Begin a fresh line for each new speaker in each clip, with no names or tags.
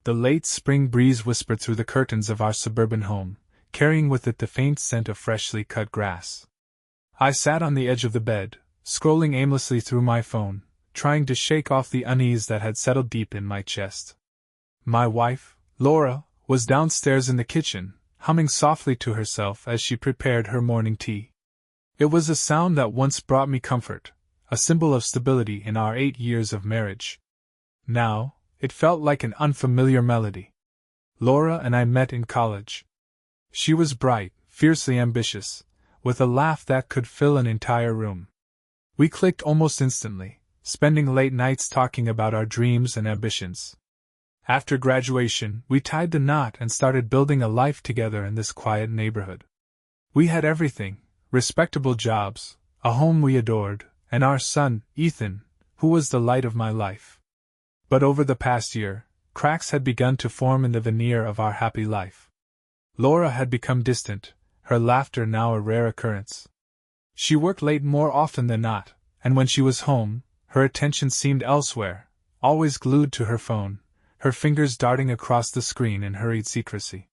The late spring breeze whispered through the curtains of our suburban home, carrying with it the faint scent of freshly cut grass. I sat on the edge of the bed, scrolling aimlessly through my phone, trying to shake off the unease that had settled deep in my chest. My wife, Laura, was downstairs in the kitchen, humming softly to herself as she prepared her morning tea. It was a sound that once brought me comfort, a symbol of stability in our 8 years of marriage. Now, it felt like an unfamiliar melody. Laura and I met in college. She was bright, fiercely ambitious, with a laugh that could fill an entire room. We clicked almost instantly, spending late nights talking about our dreams and ambitions. After graduation, we tied the knot and started building a life together in this quiet neighborhood. We had everything: respectable jobs, a home we adored, and our son, Ethan, who was the light of my life. But over the past year, cracks had begun to form in the veneer of our happy life. Laura had become distant, her laughter now a rare occurrence. She worked late more often than not, and when she was home, her attention seemed elsewhere, always glued to her phone, her fingers darting across the screen in hurried secrecy.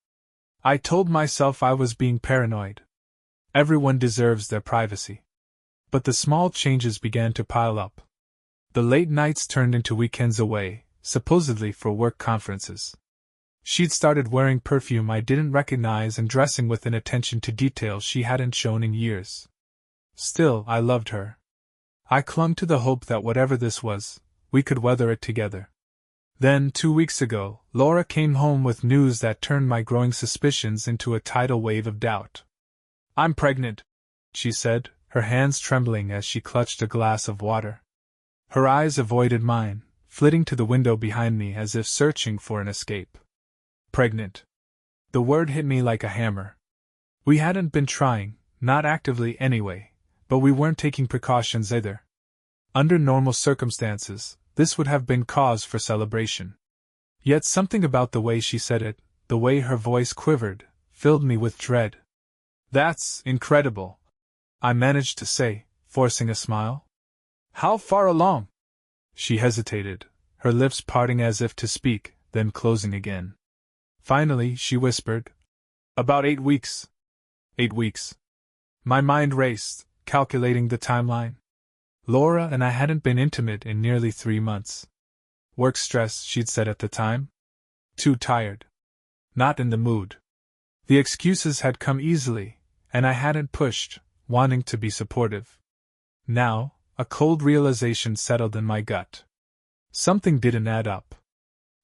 I told myself I was being paranoid. Everyone deserves their privacy. But the small changes began to pile up. The late nights turned into weekends away, supposedly for work conferences. She'd started wearing perfume I didn't recognize and dressing with an attention to detail she hadn't shown in years. Still, I loved her. I clung to the hope that whatever this was, we could weather it together. Then, 2 weeks ago, Laura came home with news that turned my growing suspicions into a tidal wave of doubt. "I'm pregnant," she said, her hands trembling as she clutched a glass of water. Her eyes avoided mine, flitting to the window behind me as if searching for an escape. Pregnant. The word hit me like a hammer. We hadn't been trying, not actively anyway, but we weren't taking precautions either. Under normal circumstances, this would have been cause for celebration. Yet something about the way she said it, the way her voice quivered, filled me with dread. "That's incredible," I managed to say, forcing a smile. "How far along?" She hesitated, her lips parting as if to speak, then closing again. Finally, she whispered, "About 8 weeks. 8 weeks. My mind raced, calculating the timeline. Laura and I hadn't been intimate in nearly 3 months. Work stress, she'd said at the time. Too tired. Not in the mood. The excuses had come easily, and I hadn't pushed, wanting to be supportive. Now, a cold realization settled in my gut. Something didn't add up.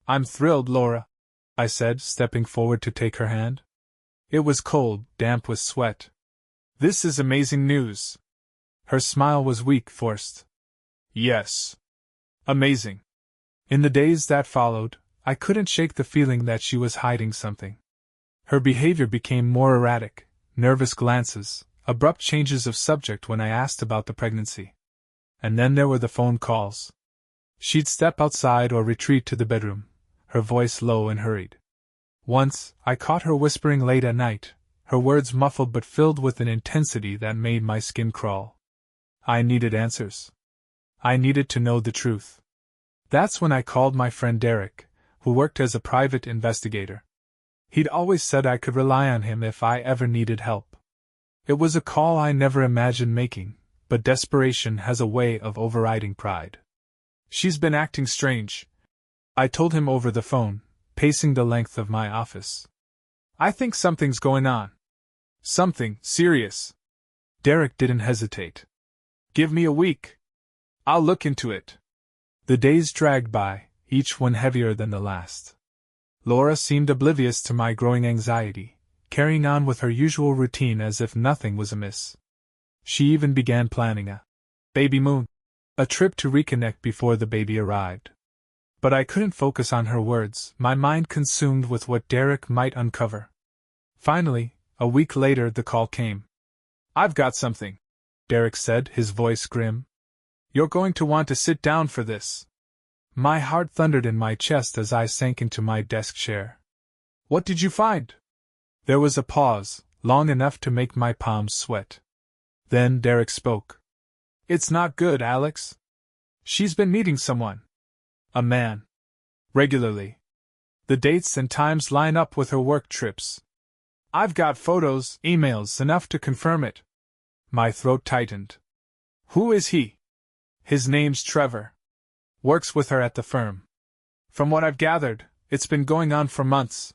"I'm thrilled, Laura," I said, stepping forward to take her hand. It was cold, damp with sweat. "This is amazing news." Her smile was weak, forced. "Yes. Amazing." In the days that followed, I couldn't shake the feeling that she was hiding something. Her behavior became more erratic, nervous glances, abrupt changes of subject when I asked about the pregnancy. And then there were the phone calls. She'd step outside or retreat to the bedroom, her voice low and hurried. Once, I caught her whispering late at night, her words muffled but filled with an intensity that made my skin crawl. I needed answers. I needed to know the truth. That's when I called my friend Derek, who worked as a private investigator. He'd always said I could rely on him if I ever needed help. It was a call I never imagined making, but desperation has a way of overriding pride. "She's been acting strange," I told him over the phone, pacing the length of my office. "I think something's going on. Something serious." Derek didn't hesitate. "Give me a week. I'll look into it." The days dragged by, each one heavier than the last. Laura seemed oblivious to my growing anxiety, carrying on with her usual routine as if nothing was amiss. She even began planning a baby moon, a trip to reconnect before the baby arrived. But I couldn't focus on her words, my mind consumed with what Derek might uncover. Finally, a week later the call came. "I've got something," Derek said, his voice grim. "You're going to want to sit down for this." My heart thundered in my chest as I sank into my desk chair. "What did you find?" There was a pause, long enough to make my palms sweat. Then Derek spoke. "It's not good, Alex. She's been meeting someone. A man. Regularly. The dates and times line up with her work trips. I've got photos, emails, enough to confirm it. My throat tightened. Who is he? His name's Trevor. Works with her at the firm. From what I've gathered, it's been going on for months.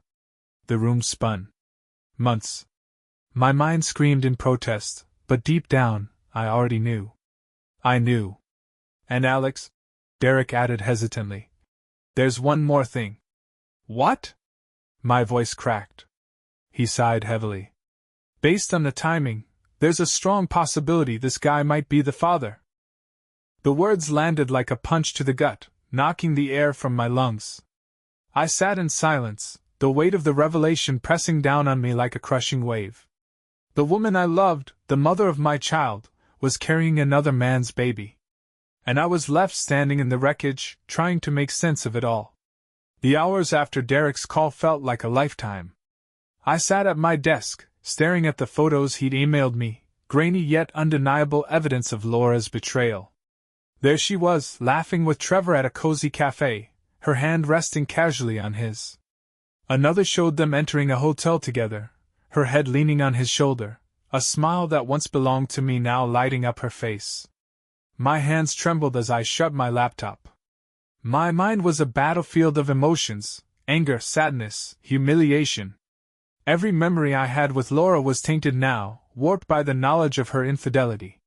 The room spun. Months. My mind screamed in protest, but deep down, I already knew. I knew. And Alex? Derek added hesitantly. There's one more thing. What? My voice cracked. He sighed heavily. Based on the timing, there's a strong possibility this guy might be the father. The words landed like a punch to the gut, knocking the air from my lungs. I sat in silence, the weight of the revelation pressing down on me like a crushing wave. The woman I loved, the mother of my child, was carrying another man's baby. And I was left standing in the wreckage, trying to make sense of it all. The hours after Derek's call felt like a lifetime. I sat at my desk, staring at the photos he'd emailed me, grainy yet undeniable evidence of Laura's betrayal. There she was, laughing with Trevor at a cozy cafe, her hand resting casually on his. Another showed them entering a hotel together, her head leaning on his shoulder, a smile that once belonged to me now lighting up her face. My hands trembled as I shut my laptop. My mind was a battlefield of emotions, anger, sadness, humiliation. Every memory I had with Laura was tainted now, warped by the knowledge of her infidelity.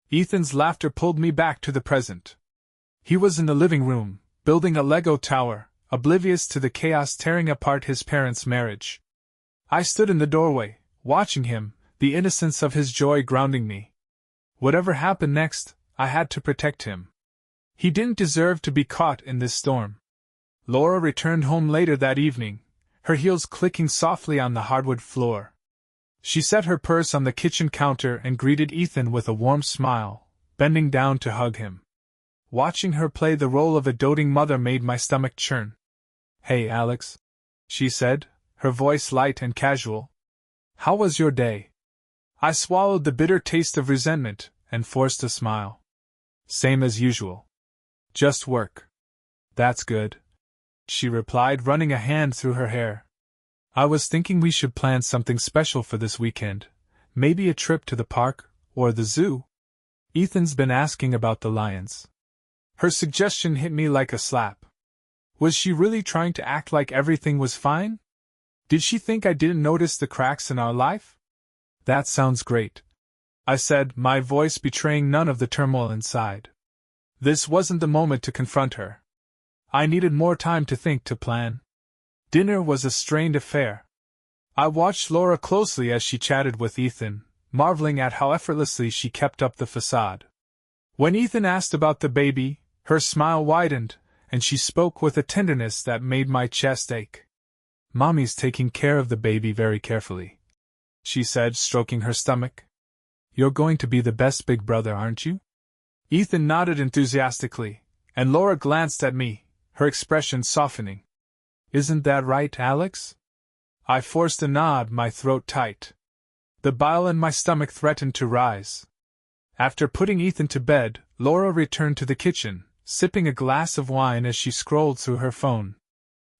Ethan's laughter pulled me back to the present. He was in the living room, building a Lego tower, oblivious to the chaos tearing apart his parents' marriage. I stood in the doorway, watching him, the innocence of his joy grounding me. Whatever happened next, I had to protect him. He didn't deserve to be caught in this storm. Laura returned home later that evening, her heels clicking softly on the hardwood floor. She set her purse on the kitchen counter and greeted Ethan with a warm smile, bending down to hug him. Watching her play the role of a doting mother made my stomach churn. "Hey, Alex," she said, her voice light and casual. "How was your day?" I swallowed the bitter taste of resentment and forced a smile. "Same as usual. Just work." "That's good," she replied, running a hand through her hair. "I was thinking we should plan something special for this weekend, maybe a trip to the park, or the zoo. Ethan's been asking about the lions." Her suggestion hit me like a slap. Was she really trying to act like everything was fine? Did she think I didn't notice the cracks in our life? "That sounds great," I said, my voice betraying none of the turmoil inside. This wasn't the moment to confront her. I needed more time to think, to plan. Dinner was a strained affair. I watched Laura closely as she chatted with Ethan, marveling at how effortlessly she kept up the facade. When Ethan asked about the baby, her smile widened, and she spoke with a tenderness that made my chest ache. "Mommy's taking care of the baby very carefully," she said, stroking her stomach. "You're going to be the best big brother, aren't you?" Ethan nodded enthusiastically, and Laura glanced at me, her expression softening. "Isn't that right, Alex?" I forced a nod, my throat tight. The bile in my stomach threatened to rise. After putting Ethan to bed, Laura returned to the kitchen, sipping a glass of wine as she scrolled through her phone.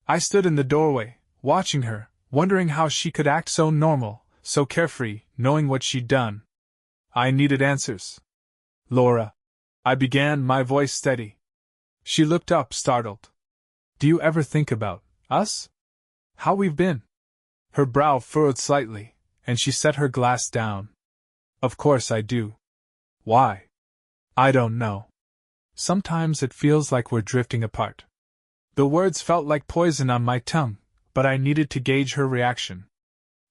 I stood in the doorway, watching her, wondering how she could act so normal, so carefree, knowing what she'd done. I needed answers. "Laura," I began, my voice steady. She looked up, startled. "Do you ever think about us? How we've been?" Her brow furrowed slightly, and she set her glass down. "Of course I do. Why?" "I don't know. Sometimes it feels like we're drifting apart." The words felt like poison on my tongue, but I needed to gauge her reaction.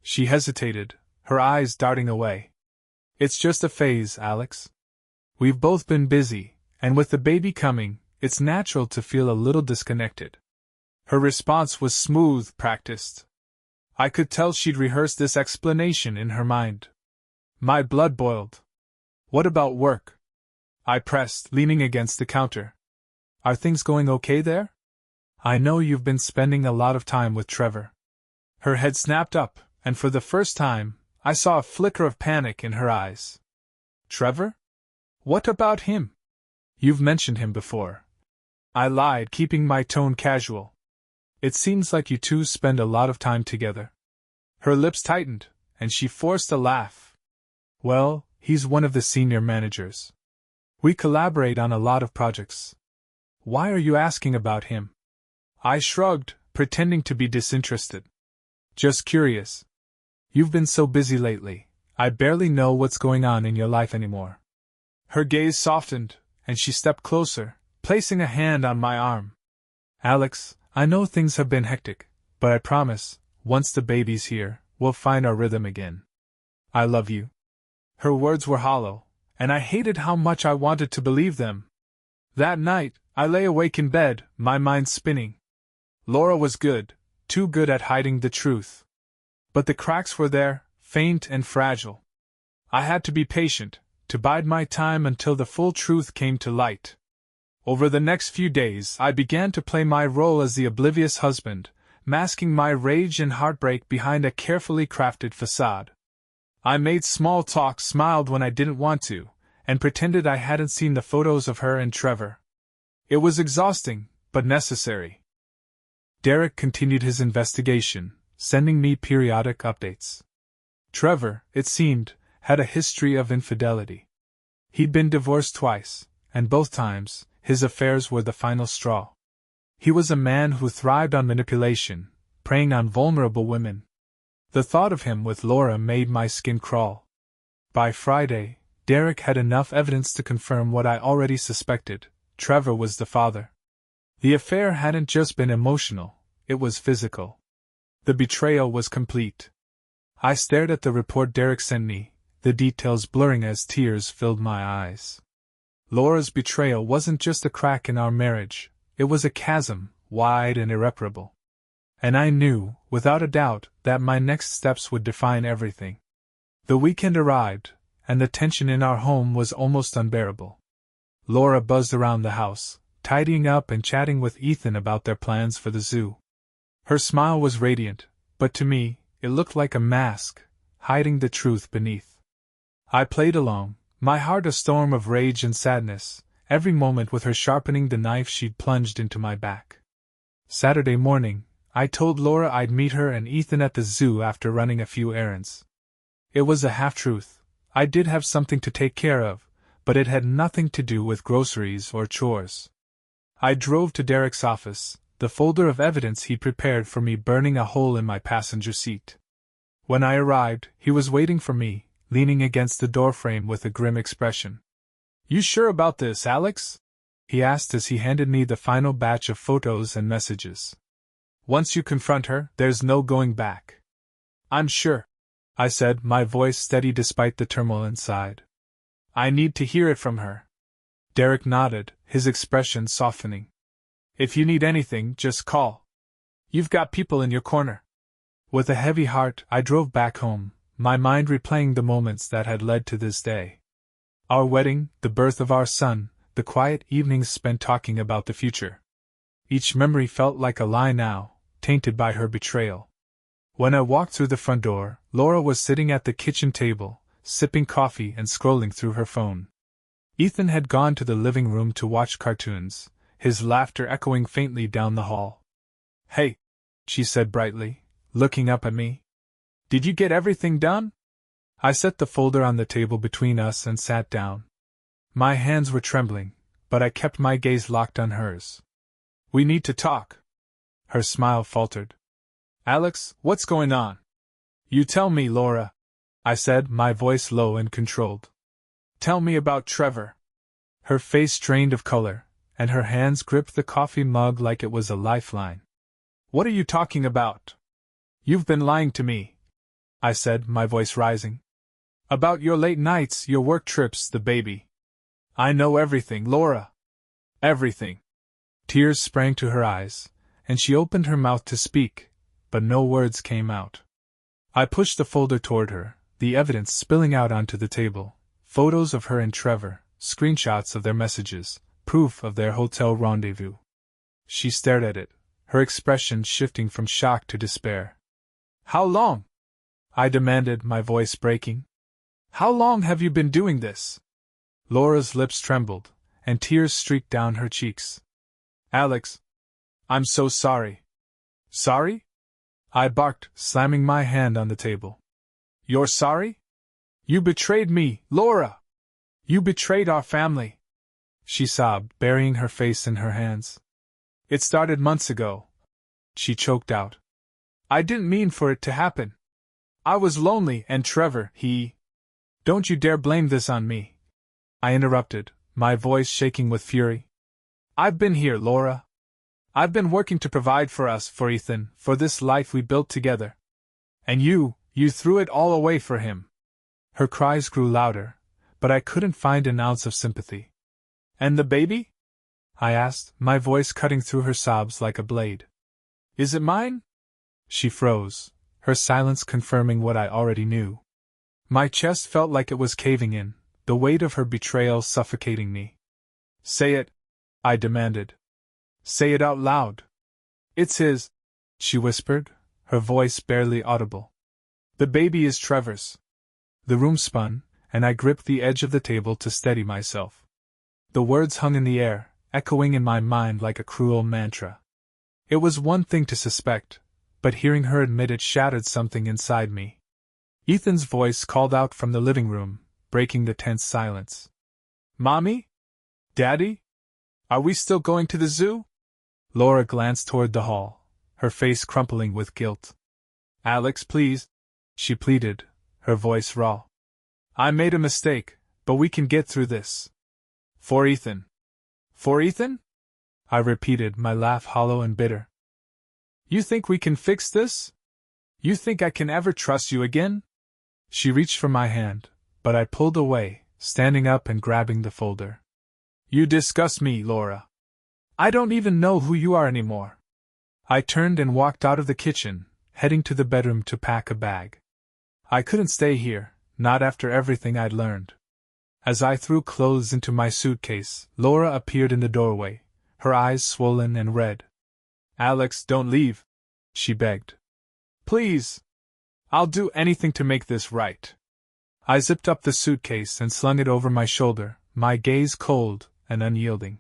She hesitated, her eyes darting away. "It's just a phase, Alex. We've both been busy, and with the baby coming, it's natural to feel a little disconnected." Her response was smooth, practiced. I could tell she'd rehearsed this explanation in her mind. My blood boiled. "What about work?" I pressed, leaning against the counter. "Are things going okay there? I know you've been spending a lot of time with Trevor." Her head snapped up, and for the first time, I saw a flicker of panic in her eyes. "Trevor? What about him?" "You've mentioned him before," I lied, keeping my tone casual. It seems like you two spend a lot of time together. Her lips tightened, and she forced a laugh. Well, he's one of the senior managers. We collaborate on a lot of projects. Why are you asking about him? I shrugged, pretending to be disinterested. Just curious. You've been so busy lately, I barely know what's going on in your life anymore. Her gaze softened, and she stepped closer, placing a hand on my arm. Alex, I know things have been hectic, but I promise, once the baby's here, we'll find our rhythm again. I love you. Her words were hollow, and I hated how much I wanted to believe them. That night, I lay awake in bed, my mind spinning. Laura was good, too good at hiding the truth. But the cracks were there, faint and fragile. I had to be patient, to bide my time until the full truth came to light. Over the next few days, I began to play my role as the oblivious husband, masking my rage and heartbreak behind a carefully crafted facade. I made small talk, smiled when I didn't want to, and pretended I hadn't seen the photos of her and Trevor. It was exhausting, but necessary. Derek continued his investigation, sending me periodic updates. Trevor, it seemed, had a history of infidelity. He'd been divorced twice, and both times, his affairs were the final straw. He was a man who thrived on manipulation, preying on vulnerable women. The thought of him with Laura made my skin crawl. By Friday, Derek had enough evidence to confirm what I already suspected: Trevor was the father. The affair hadn't just been emotional, it was physical. The betrayal was complete. I stared at the report Derek sent me, the details blurring as tears filled my eyes. Laura's betrayal wasn't just a crack in our marriage, it was a chasm, wide and irreparable. And I knew, without a doubt, that my next steps would define everything. The weekend arrived, and the tension in our home was almost unbearable. Laura buzzed around the house, tidying up and chatting with Ethan about their plans for the zoo. Her smile was radiant, but to me, it looked like a mask, hiding the truth beneath. I played along, my heart a storm of rage and sadness, every moment with her sharpening the knife she'd plunged into my back. Saturday morning, I told Laura I'd meet her and Ethan at the zoo after running a few errands. It was a half-truth. I did have something to take care of, but it had nothing to do with groceries or chores. I drove to Derek's office, the folder of evidence he'd prepared for me burning a hole in my passenger seat. When I arrived, he was waiting for me, leaning against the doorframe with a grim expression. "You sure about this, Alex?" he asked as he handed me the final batch of photos and messages. "Once you confront her, there's no going back." "I'm sure," I said, my voice steady despite the turmoil inside. "I need to hear it from her." Derek nodded, his expression softening. "If you need anything, just call. You've got people in your corner." With a heavy heart, I drove back home, my mind replaying the moments that had led to this day. Our wedding, the birth of our son, the quiet evenings spent talking about the future. Each memory felt like a lie now, tainted by her betrayal. When I walked through the front door, Laura was sitting at the kitchen table, sipping coffee and scrolling through her phone. Ethan had gone to the living room to watch cartoons, his laughter echoing faintly down the hall. "Hey," she said brightly, looking up at me. "Did you get everything done?" I set the folder on the table between us and sat down. My hands were trembling, but I kept my gaze locked on hers. "We need to talk." Her smile faltered. "Alex, what's going on?" "You tell me, Laura," I said, my voice low and controlled. "Tell me about Trevor." Her face drained of color, and her hands gripped the coffee mug like it was a lifeline. "What are you talking about?" "You've been lying to me," I said, my voice rising. "About your late nights, your work trips, the baby." "I know everything, Laura. Everything." Tears sprang to her eyes, and she opened her mouth to speak, but no words came out. I pushed the folder toward her, the evidence spilling out onto the table: photos of her and Trevor, screenshots of their messages, proof of their hotel rendezvous. She stared at it, her expression shifting from shock to despair. "How long?" I demanded, my voice breaking. "How long have you been doing this?" Laura's lips trembled, and tears streaked down her cheeks. "Alex, I'm so sorry. Sorry? I barked, slamming my hand on the table. You're sorry? You betrayed me, Laura! You betrayed our family! She sobbed, burying her face in her hands. It started months ago, she choked out. I didn't mean for it to happen. I was lonely, and Trevor, Don't you dare blame this on me, I interrupted, my voice shaking with fury. I've been here, Laura. I've been working to provide for us, for Ethan, for this life we built together. And you threw it all away for him. Her cries grew louder, but I couldn't find an ounce of sympathy. And the baby? I asked, my voice cutting through her sobs like a blade. Is it mine? She froze, her silence confirming what I already knew. My chest felt like it was caving in, the weight of her betrayal suffocating me. Say it, I demanded. Say it out loud. It's his, she whispered, her voice barely audible. The baby is Trevor's. The room spun, and I gripped the edge of the table to steady myself. The words hung in the air, echoing in my mind like a cruel mantra. It was one thing to suspect, but hearing her admit it shattered something inside me. Ethan's voice called out from the living room, breaking the tense silence. Mommy? Daddy? Are we still going to the zoo? Laura glanced toward the hall, her face crumpling with guilt. Alex, please, she pleaded, her voice raw. I made a mistake, but we can get through this. For Ethan. For Ethan? I repeated, my laugh hollow and bitter. You think we can fix this? You think I can ever trust you again? She reached for my hand, but I pulled away, standing up and grabbing the folder. You disgust me, Laura. I don't even know who you are anymore. I turned and walked out of the kitchen, heading to the bedroom to pack a bag. I couldn't stay here, not after everything I'd learned. As I threw clothes into my suitcase, Laura appeared in the doorway, her eyes swollen and red. Alex, don't leave, she begged. Please. I'll do anything to make this right. I zipped up the suitcase and slung it over my shoulder, my gaze cold and unyielding.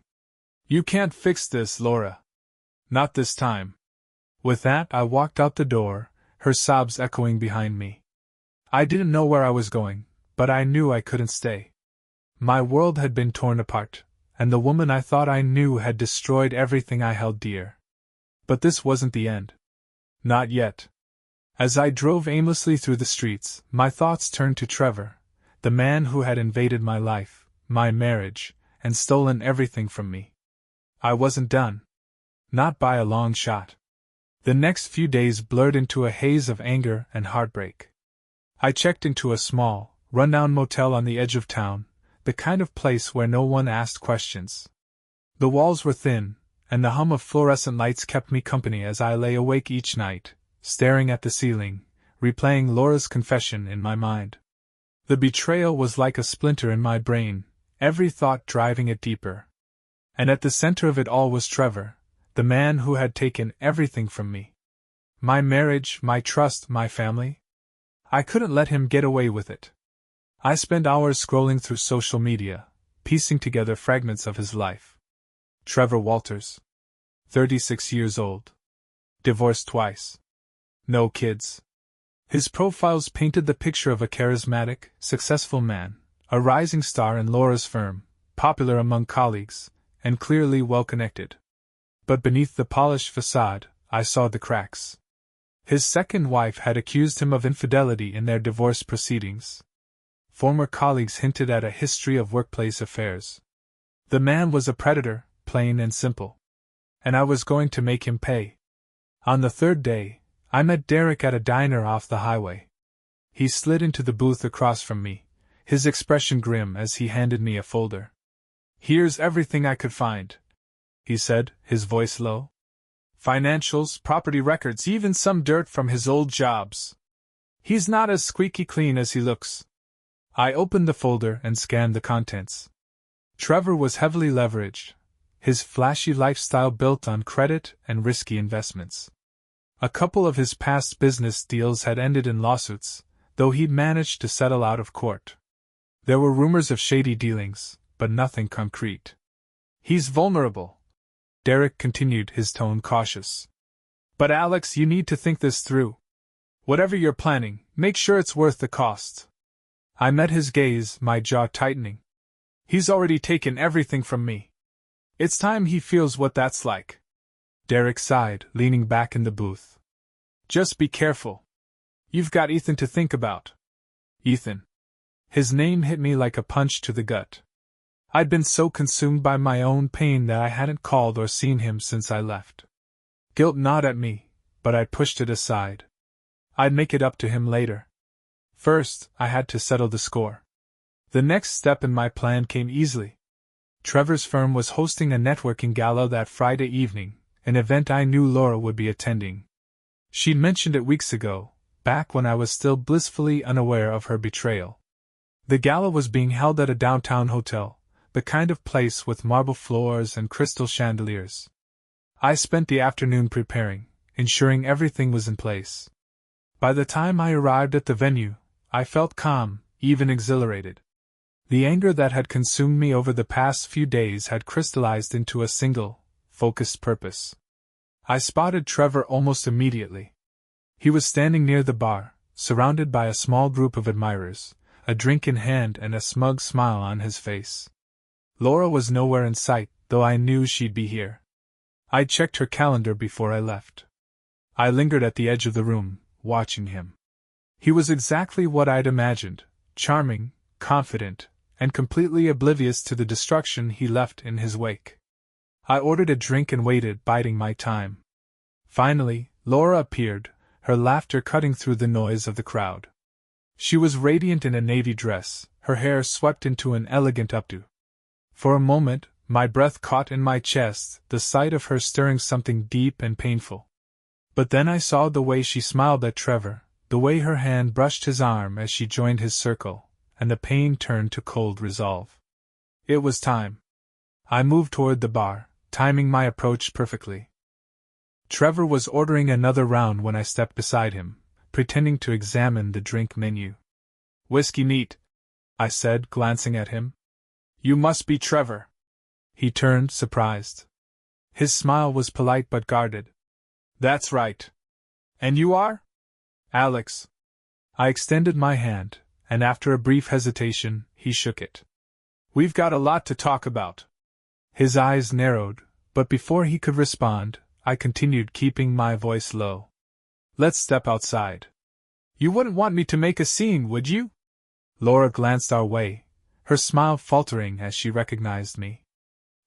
You can't fix this, Laura. Not this time. With that, I walked out the door, her sobs echoing behind me. I didn't know where I was going, but I knew I couldn't stay. My world had been torn apart, and the woman I thought I knew had destroyed everything I held dear. But this wasn't the end. Not yet. As I drove aimlessly through the streets, my thoughts turned to Trevor, the man who had invaded my life, my marriage, and stolen everything from me. I wasn't done. Not by a long shot. The next few days blurred into a haze of anger and heartbreak. I checked into a small, run-down motel on the edge of town, the kind of place where no one asked questions. The walls were thin, and the hum of fluorescent lights kept me company as I lay awake each night, staring at the ceiling, replaying Laura's confession in my mind. The betrayal was like a splinter in my brain, every thought driving it deeper. And at the center of it all was Trevor, the man who had taken everything from me. My marriage, my trust, my family. I couldn't let him get away with it. I spent hours scrolling through social media, piecing together fragments of his life. Trevor Walters. 36 years old. Divorced twice. No kids. His profiles painted the picture of a charismatic, successful man, a rising star in Laura's firm, popular among colleagues, and clearly well-connected. But beneath the polished facade, I saw the cracks. His second wife had accused him of infidelity in their divorce proceedings. Former colleagues hinted at a history of workplace affairs. The man was a predator, plain and simple. And I was going to make him pay. On the third day, I met Derek at a diner off the highway. He slid into the booth across from me, his expression grim as he handed me a folder. Here's everything I could find, he said, his voice low. Financials, property records, even some dirt from his old jobs. He's not as squeaky clean as he looks. I opened the folder and scanned the contents. Trevor was heavily leveraged, his flashy lifestyle built on credit and risky investments. A couple of his past business deals had ended in lawsuits, though he'd managed to settle out of court. There were rumors of shady dealings, but nothing concrete. He's vulnerable, Derek continued, his tone cautious. But Alex, you need to think this through. Whatever you're planning, make sure it's worth the cost. I met his gaze, my jaw tightening. He's already taken everything from me. It's time he feels what that's like. Derek sighed, leaning back in the booth. Just be careful. You've got Ethan to think about. Ethan. His name hit me like a punch to the gut. I'd been so consumed by my own pain that I hadn't called or seen him since I left. Guilt gnawed at me, but I pushed it aside. I'd make it up to him later. First, I had to settle the score. The next step in my plan came easily. Trevor's firm was hosting a networking gala that Friday evening, an event I knew Laura would be attending. She'd mentioned it weeks ago, back when I was still blissfully unaware of her betrayal. The gala was being held at a downtown hotel, the kind of place with marble floors and crystal chandeliers. I spent the afternoon preparing, ensuring everything was in place. By the time I arrived at the venue, I felt calm, even exhilarated. The anger that had consumed me over the past few days had crystallized into a single, focused purpose. I spotted Trevor almost immediately. He was standing near the bar, surrounded by a small group of admirers, a drink in hand and a smug smile on his face. Laura was nowhere in sight, though I knew she'd be here. I checked her calendar before I left. I lingered at the edge of the room, watching him. He was exactly what I'd imagined, charming, confident, and completely oblivious to the destruction he left in his wake. I ordered a drink and waited, biding my time. Finally, Laura appeared, her laughter cutting through the noise of the crowd. She was radiant in a navy dress, her hair swept into an elegant updo. For a moment, my breath caught in my chest, the sight of her stirring something deep and painful. But then I saw the way she smiled at Trevor, the way her hand brushed his arm as she joined his circle, and the pain turned to cold resolve. It was time. I moved toward the bar, timing my approach perfectly. Trevor was ordering another round when I stepped beside him, pretending to examine the drink menu. "Whiskey neat," I said, glancing at him. "You must be Trevor." He turned, surprised. His smile was polite but guarded. "That's right. And you are?" "Alex." I extended my hand, and after a brief hesitation, he shook it. "We've got a lot to talk about." His eyes narrowed, but before he could respond, I continued, keeping my voice low. "Let's step outside." "You wouldn't want me to make a scene, would you?" Laura glanced our way, her smile faltering as she recognized me.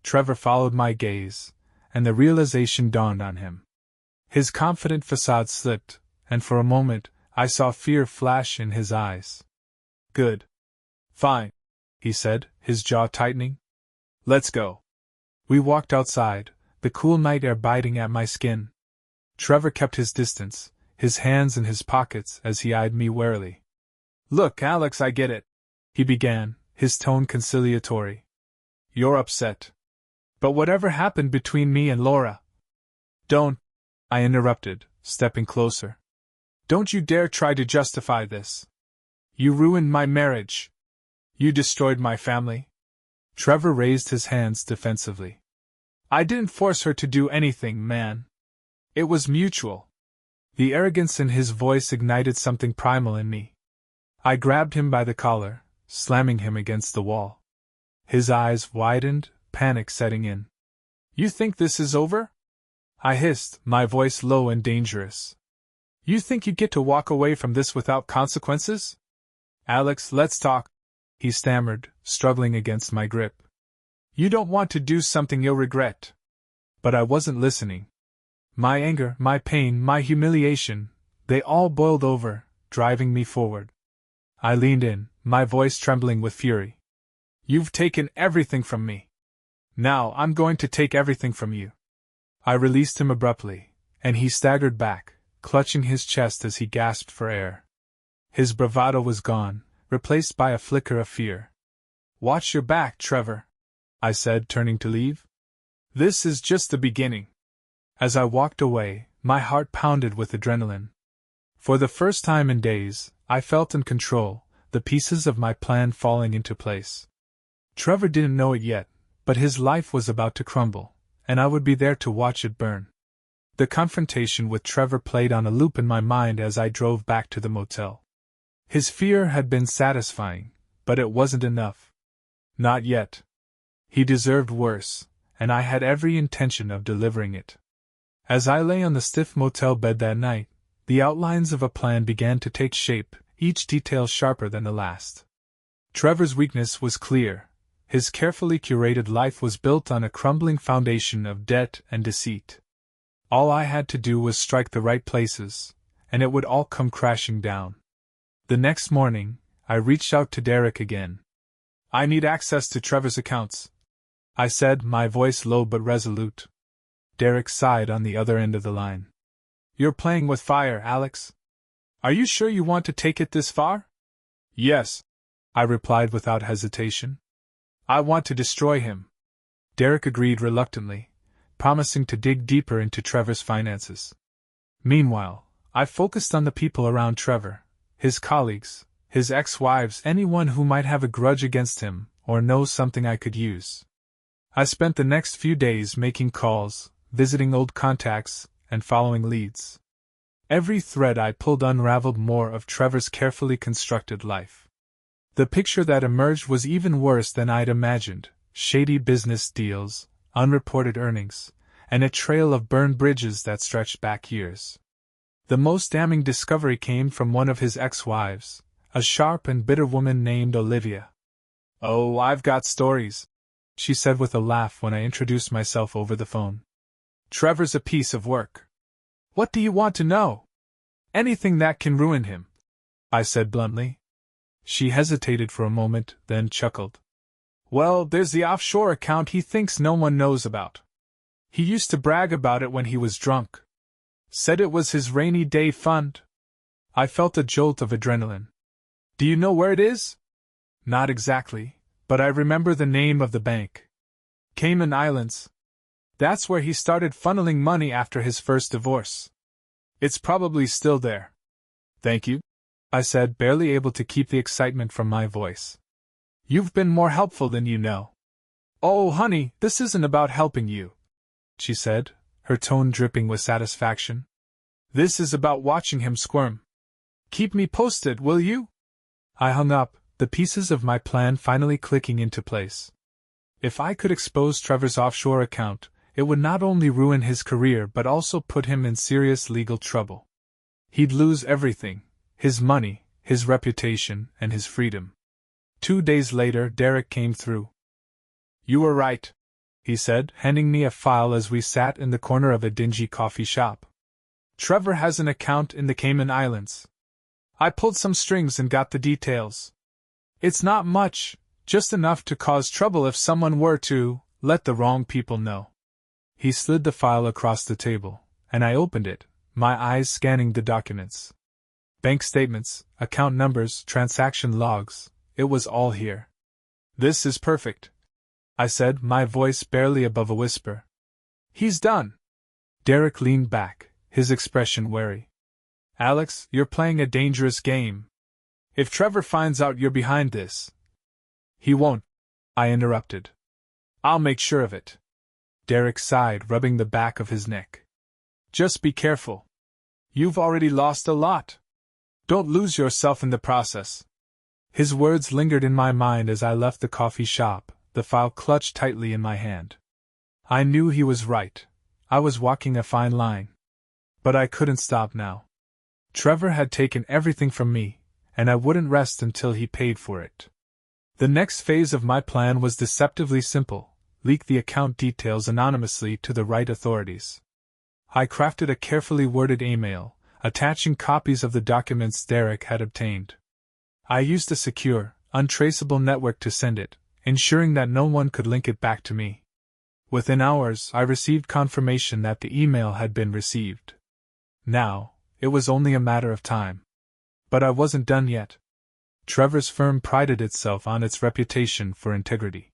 Trevor followed my gaze, and the realization dawned on him. His confident facade slipped, and for a moment, I saw fear flash in his eyes. "Good. Fine," he said, his jaw tightening. "Let's go." We walked outside, the cool night air biting at my skin. Trevor kept his distance, his hands in his pockets as he eyed me warily. "Look, Alex, I get it," he began, his tone conciliatory. "You're upset. But whatever happened between me and Laura?" "Don't," I interrupted, stepping closer. "Don't you dare try to justify this. You ruined my marriage. You destroyed my family." Trevor raised his hands defensively. "I didn't force her to do anything, man. It was mutual." The arrogance in his voice ignited something primal in me. I grabbed him by the collar, slamming him against the wall. His eyes widened, panic setting in. "You think this is over?" I hissed, my voice low and dangerous. "You think you get to walk away from this without consequences?" "Alex, let's talk," he stammered, struggling against my grip. "You don't want to do something you'll regret." But I wasn't listening. My anger, my pain, my humiliation, they all boiled over, driving me forward. I leaned in, my voice trembling with fury. "You've taken everything from me. Now I'm going to take everything from you." I released him abruptly, and he staggered back, clutching his chest as he gasped for air. His bravado was gone, replaced by a flicker of fear. "Watch your back, Trevor," I said, turning to leave. "This is just the beginning." As I walked away, my heart pounded with adrenaline. For the first time in days, I felt in control, the pieces of my plan falling into place. Trevor didn't know it yet, but his life was about to crumble, and I would be there to watch it burn. The confrontation with Trevor played on a loop in my mind as I drove back to the motel. His fear had been satisfying, but it wasn't enough. Not yet. He deserved worse, and I had every intention of delivering it. As I lay on the stiff motel bed that night, the outlines of a plan began to take shape, each detail sharper than the last. Trevor's weakness was clear. His carefully curated life was built on a crumbling foundation of debt and deceit. All I had to do was strike the right places, and it would all come crashing down. The next morning, I reached out to Derek again. "I need access to Trevor's accounts," I said, my voice low but resolute. Derek sighed on the other end of the line. "You're playing with fire, Alex. Are you sure you want to take it this far?" "Yes," I replied without hesitation. "I want to destroy him." Derek agreed reluctantly, promising to dig deeper into Trevor's finances. Meanwhile, I focused on the people around Trevor, his colleagues, his ex-wives, anyone who might have a grudge against him or know something I could use. I spent the next few days making calls, visiting old contacts, and following leads. Every thread I pulled unraveled more of Trevor's carefully constructed life. The picture that emerged was even worse than I'd imagined: shady business deals, unreported earnings, and a trail of burned bridges that stretched back years. The most damning discovery came from one of his ex-wives, a sharp and bitter woman named Olivia. "Oh, I've got stories," she said with a laugh when I introduced myself over the phone. "Trevor's a piece of work." "What do you want to know?" "Anything that can ruin him," I said bluntly. She hesitated for a moment, then chuckled. "Well, there's the offshore account he thinks no one knows about. He used to brag about it when he was drunk. Said it was his rainy day fund." I felt a jolt of adrenaline. "Do you know where it is?" "Not exactly, but I remember the name of the bank. Cayman Islands. That's where he started funneling money after his first divorce. It's probably still there." "Thank you," I said, barely able to keep the excitement from my voice. "You've been more helpful than you know." "Oh, honey, this isn't about helping you," she said, her tone dripping with satisfaction. "This is about watching him squirm. Keep me posted, will you?" I hung up, the pieces of my plan finally clicking into place. If I could expose Trevor's offshore account, it would not only ruin his career but also put him in serious legal trouble. He'd lose everything: his money, his reputation, and his freedom. 2 days later, Derek came through. "You were right," he said, handing me a file as we sat in the corner of a dingy coffee shop. "Trevor has an account in the Cayman Islands. I pulled some strings and got the details. It's not much, just enough to cause trouble if someone were to let the wrong people know." He slid the file across the table, and I opened it, my eyes scanning the documents. Bank statements, account numbers, transaction logs, it was all here. "This is perfect," I said, my voice barely above a whisper. "He's done." Derek leaned back, his expression wary. "Alex, you're playing a dangerous game. If Trevor finds out you're behind this—" "He won't," I interrupted. "I'll make sure of it." Derek sighed, rubbing the back of his neck. "Just be careful. You've already lost a lot. Don't lose yourself in the process." His words lingered in my mind as I left the coffee shop, the file clutched tightly in my hand. I knew he was right. I was walking a fine line. But I couldn't stop now. Trevor had taken everything from me, and I wouldn't rest until he paid for it. The next phase of my plan was deceptively simple: leak the account details anonymously to the right authorities. I crafted a carefully worded email, attaching copies of the documents Derek had obtained. I used a secure, untraceable network to send it, ensuring that no one could link it back to me. Within hours, I received confirmation that the email had been received. Now, it was only a matter of time. But I wasn't done yet. Trevor's firm prided itself on its reputation for integrity.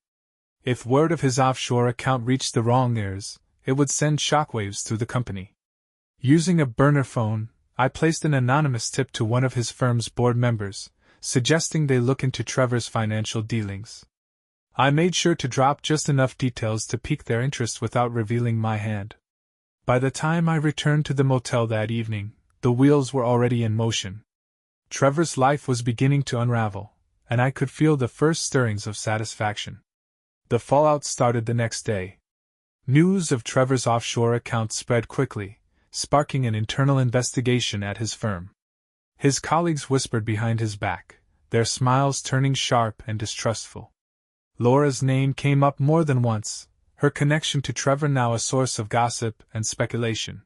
If word of his offshore account reached the wrong ears, it would send shockwaves through the company. Using a burner phone, I placed an anonymous tip to one of his firm's board members, suggesting they look into Trevor's financial dealings. I made sure to drop just enough details to pique their interest without revealing my hand. By the time I returned to the motel that evening, the wheels were already in motion. Trevor's life was beginning to unravel, and I could feel the first stirrings of satisfaction. The fallout started the next day. News of Trevor's offshore account spread quickly, sparking an internal investigation at his firm. His colleagues whispered behind his back, their smiles turning sharp and distrustful. Laura's name came up more than once, her connection to Trevor now a source of gossip and speculation.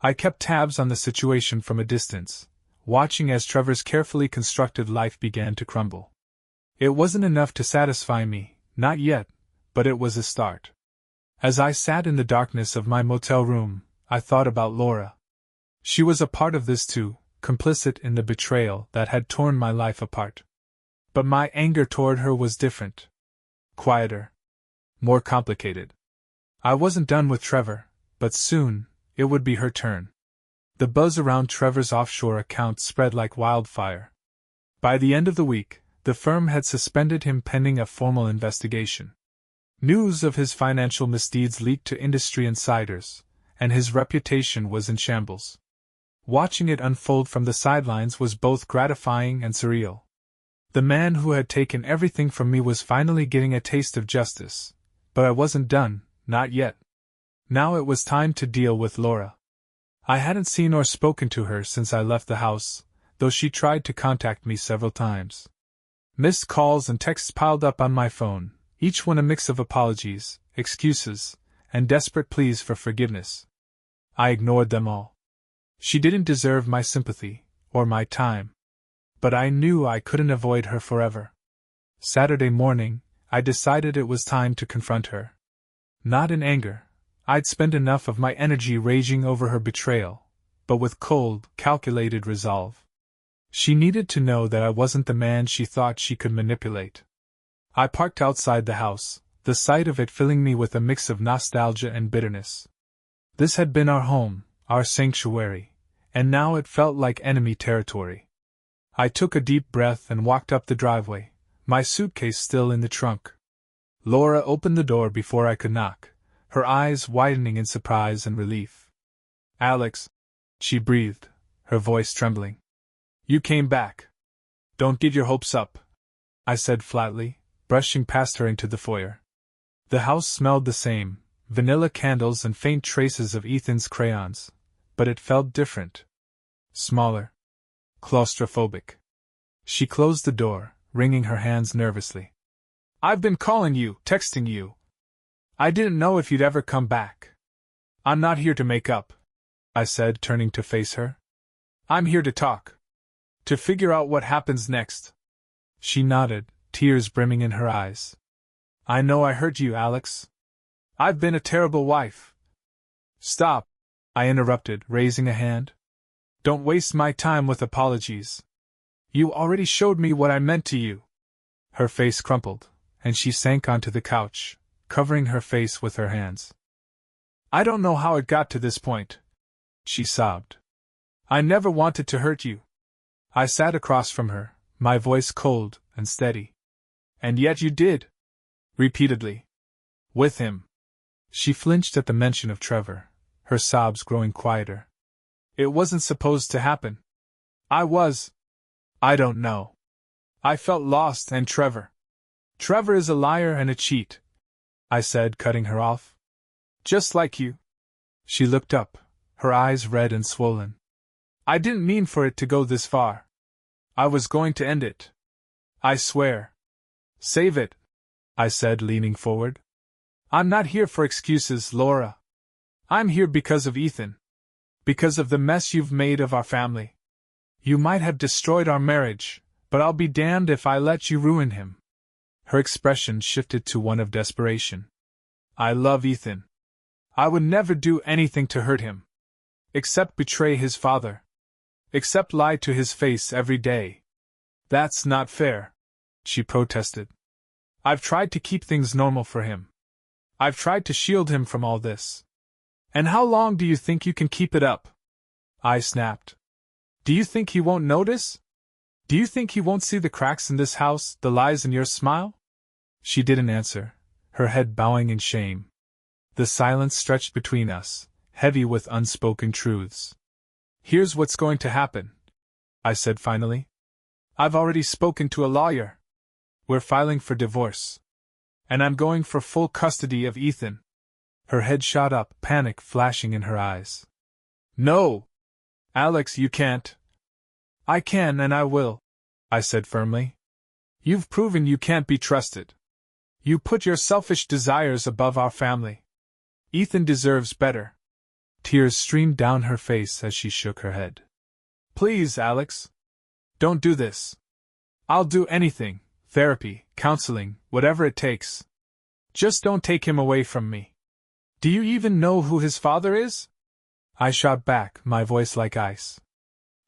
I kept tabs on the situation from a distance, watching as Trevor's carefully constructed life began to crumble. It wasn't enough to satisfy me, not yet, but it was a start. As I sat in the darkness of my motel room, I thought about Laura. She was a part of this too, complicit in the betrayal that had torn my life apart. But my anger toward her was different. Quieter. More complicated. I wasn't done with Trevor, but soon, it would be her turn. The buzz around Trevor's offshore account spread like wildfire. By the end of the week, the firm had suspended him pending a formal investigation. News of his financial misdeeds leaked to industry insiders, and his reputation was in shambles. Watching it unfold from the sidelines was both gratifying and surreal. The man who had taken everything from me was finally getting a taste of justice, but I wasn't done, not yet. Now it was time to deal with Laura. I hadn't seen or spoken to her since I left the house, though she tried to contact me several times. Missed calls and texts piled up on my phone, each one a mix of apologies, excuses, and desperate pleas for forgiveness. I ignored them all. She didn't deserve my sympathy, or my time. But I knew I couldn't avoid her forever. Saturday morning, I decided it was time to confront her. Not in anger. I'd spent enough of my energy raging over her betrayal, but with cold, calculated resolve. She needed to know that I wasn't the man she thought she could manipulate. I parked outside the house, the sight of it filling me with a mix of nostalgia and bitterness. This had been our home, our sanctuary, and now it felt like enemy territory. I took a deep breath and walked up the driveway, my suitcase still in the trunk. Laura opened the door before I could knock, her eyes widening in surprise and relief. "Alex," she breathed, her voice trembling. "You came back. Don't get your hopes up," I said flatly, brushing past her into the foyer. The house smelled the same, vanilla candles and faint traces of Ethan's crayons, but it felt different. Smaller. Claustrophobic. She closed the door, wringing her hands nervously. "I've been calling you, texting you. I didn't know if you'd ever come back. I'm not here to make up," I said, turning to face her. "I'm here to talk. To figure out what happens next." She nodded, tears brimming in her eyes. "I know I hurt you, Alex. I've been a terrible wife." "Stop," I interrupted, raising a hand. "Don't waste my time with apologies. You already showed me what I meant to you." Her face crumpled, and she sank onto the couch, covering her face with her hands. "I don't know how it got to this point," she sobbed. "I never wanted to hurt you." I sat across from her, my voice cold and steady. "And yet you did." Repeatedly. "With him." She flinched at the mention of Trevor, her sobs growing quieter. "It wasn't supposed to happen. I don't know. I felt lost, and Trevor is a liar and a cheat," I said, cutting her off. "Just like you." She looked up, her eyes red and swollen. "I didn't mean for it to go this far. I was going to end it. I swear." "Save it," I said, leaning forward. "I'm not here for excuses, Laura. I'm here because of Ethan. Because of the mess you've made of our family. You might have destroyed our marriage, but I'll be damned if I let you ruin him." Her expression shifted to one of desperation. "I love Ethan. I would never do anything to hurt him. Except betray his father. Except lie to his face every day. That's not fair," she protested. "I've tried to keep things normal for him. I've tried to shield him from all this. And how long do you think you can keep it up?" I snapped. "Do you think he won't notice? Do you think he won't see the cracks in this house, the lies in your smile?" She didn't answer, her head bowing in shame. The silence stretched between us, heavy with unspoken truths. "Here's what's going to happen," I said finally. "I've already spoken to a lawyer. We're filing for divorce. And I'm going for full custody of Ethan." Her head shot up, panic flashing in her eyes. "No! Alex, you can't." "I can and I will," I said firmly. "You've proven you can't be trusted. You put your selfish desires above our family. Ethan deserves better." Tears streamed down her face as she shook her head. "Please, Alex. Don't do this. I'll do anything, therapy, counseling, whatever it takes. Just don't take him away from me. Do you even know who his father is?" I shot back, my voice like ice.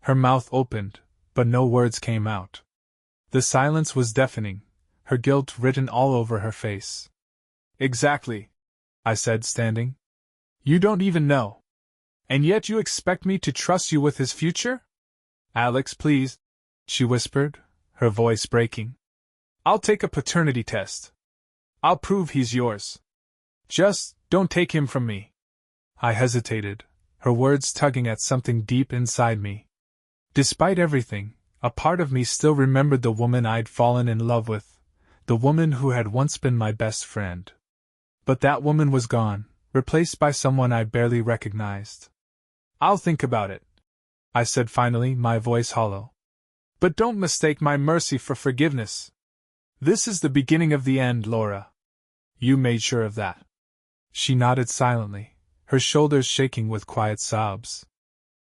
Her mouth opened, but no words came out. The silence was deafening, her guilt written all over her face. "Exactly," I said, standing. "You don't even know. And yet you expect me to trust you with his future? Alex, please," she whispered, her voice breaking. "I'll take a paternity test. I'll prove he's yours. Just don't take him from me." I hesitated, her words tugging at something deep inside me. Despite everything, a part of me still remembered the woman I'd fallen in love with, the woman who had once been my best friend. But that woman was gone, replaced by someone I barely recognized. "I'll think about it," I said finally, my voice hollow. "But don't mistake my mercy for forgiveness. This is the beginning of the end, Laura. You made sure of that." She nodded silently, her shoulders shaking with quiet sobs.